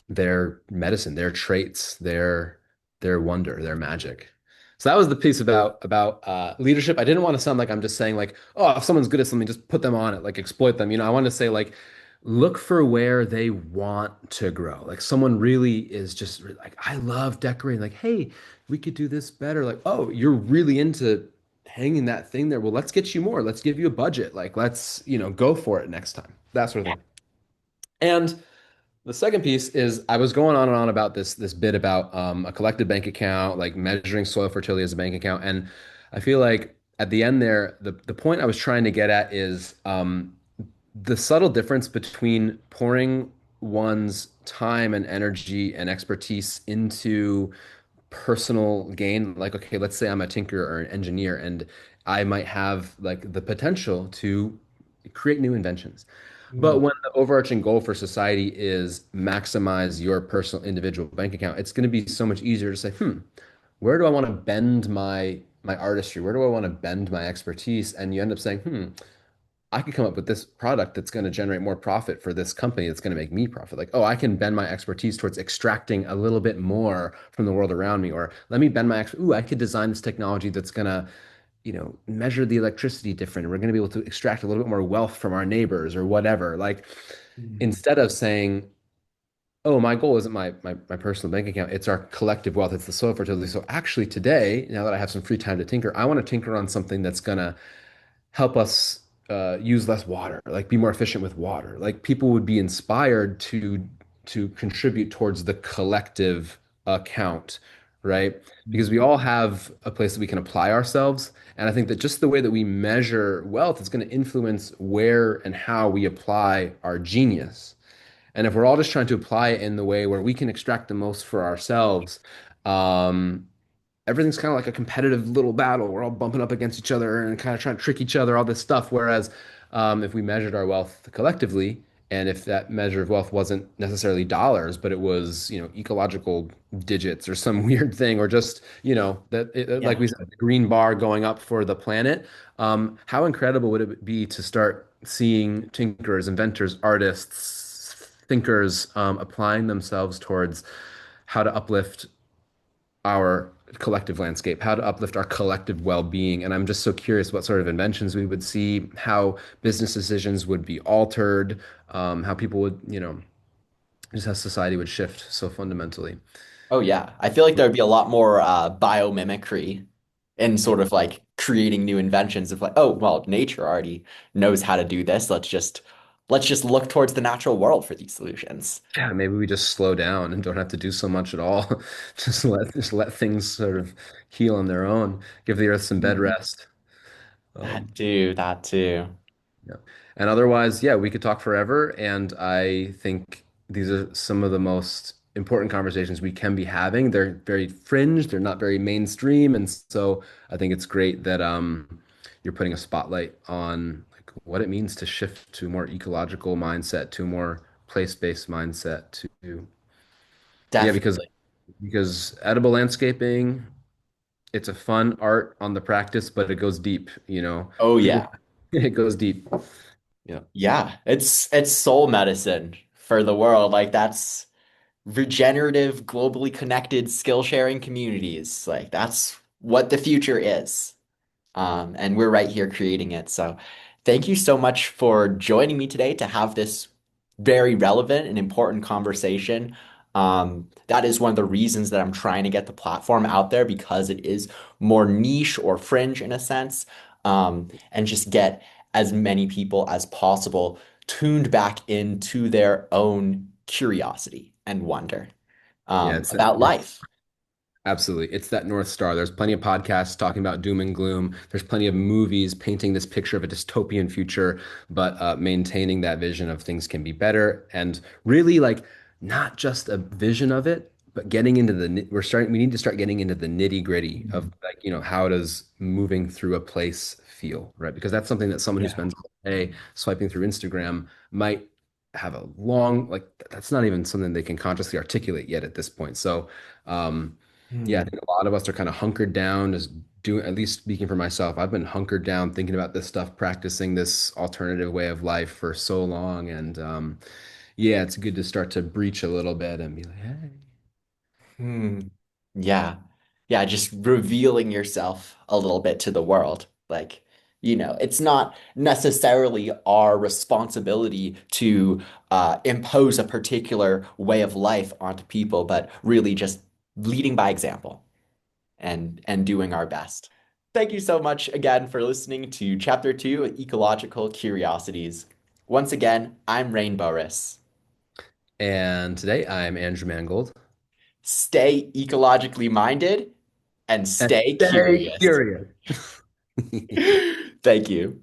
their medicine, their traits, their wonder, their magic. So that was the piece about leadership. I didn't want to sound like I'm just saying like, oh, if someone's good at something, just put them on it, like exploit them. I want to say like, look for where they want to grow. Like someone really is just like, I love decorating. Like, hey, we could do this better. Like, oh, you're really into hanging that thing there. Well, let's get you more. Let's give you a budget. Like, let's, go for it next time. That sort of thing. And the second piece is I was going on and on about this bit about a collective bank account, like measuring soil fertility as a bank account, and I feel like at the end there, the point I was trying to get at is the subtle difference between pouring one's time and energy and expertise into personal gain. Like, okay, let's say I'm a tinker or an engineer, and I might have like the potential to create new inventions. But Mm. when the overarching goal for society is maximize your personal individual bank account, it's going to be so much easier to say, where do I want to bend my artistry? Where do I want to bend my expertise? And you end up saying, I could come up with this product that's going to generate more profit for this company that's going to make me profit. Like, oh, I can bend my expertise towards extracting a little bit more from the world around me. Or let me bend I could design this technology that's going to, measure the electricity different. We're going to be able to extract a little bit more wealth from our neighbors or whatever. Like, Mm. instead of saying, oh, my goal isn't my personal bank account, it's our collective wealth, it's the soil fertility. So actually today, now that I have some free time to tinker, I want to tinker on something that's going to help us use less water, like be more efficient with water. Like people would be inspired to contribute towards the collective account, right? Because we all have a place that we can apply ourselves. And I think that just the way that we measure wealth is going to influence where and how we apply our genius. And if we're all just trying to apply it in the way where we can extract the most for ourselves, um, everything's kind of like a competitive little battle. We're all bumping up against each other and kind of trying to trick each other, all this stuff. Whereas if we measured our wealth collectively, and if that measure of wealth wasn't necessarily dollars, but it was, ecological digits or some weird thing, or just, like Yeah. we said, the green bar going up for the planet, how incredible would it be to start seeing tinkerers, inventors, artists, thinkers applying themselves towards how to uplift our collective landscape, how to uplift our collective well-being. And I'm just so curious what sort of inventions we would see, how business decisions would be altered, how people would, just how society would shift so fundamentally. Oh yeah. I feel like there would be a lot more biomimicry and sort of like creating new inventions of like, oh, well, nature already knows how to do this. Let's just look towards the natural world for these solutions. Yeah, maybe we just slow down and don't have to do so much at all. Just let things sort of heal on their own. Give the earth some bed Mhm. rest. Um, That too, that too. Yeah. And otherwise, yeah, we could talk forever. And I think these are some of the most important conversations we can be having. They're very fringe, they're not very mainstream. And so I think it's great that you're putting a spotlight on like what it means to shift to a more ecological mindset, to a more place-based mindset, to yeah, because Definitely. because edible landscaping, it's a fun art on the practice, but it goes deep, Oh People yeah. it goes deep. Yeah. Yeah. It's soul medicine for the world. Like that's regenerative, globally connected, skill sharing communities. Like that's what the future is. And we're right here creating it. So thank you so much for joining me today to have this very relevant and important conversation. That is one of the reasons that I'm trying to get the platform out there because it is more niche or fringe in a sense, and just get as many people as possible tuned back into their own curiosity and wonder Yeah, it's about life. absolutely. It's that North Star. There's plenty of podcasts talking about doom and gloom. There's plenty of movies painting this picture of a dystopian future, but maintaining that vision of things can be better and really like not just a vision of it, but getting into we need to start getting into the nitty gritty of like, how does moving through a place feel, right? Because that's something that someone who Yeah. spends all day swiping through Instagram might have a long, like, that's not even something they can consciously articulate yet at this point. So, yeah, I Hmm. think a lot of us are kind of hunkered down, just doing, at least speaking for myself, I've been hunkered down thinking about this stuff, practicing this alternative way of life for so long. And yeah, it's good to start to breach a little bit and be like, hey. Hmm. Yeah. Yeah, just revealing yourself a little bit to the world. Like, it's not necessarily our responsibility to impose a particular way of life onto people, but really just leading by example and doing our best. Thank you so much again for listening to Chapter 2 of Ecological Curiosities. Once again, I'm Rain Boris. And today I'm Andrew Mangold. Stay ecologically minded and And stay stay curious. curious. Thank you.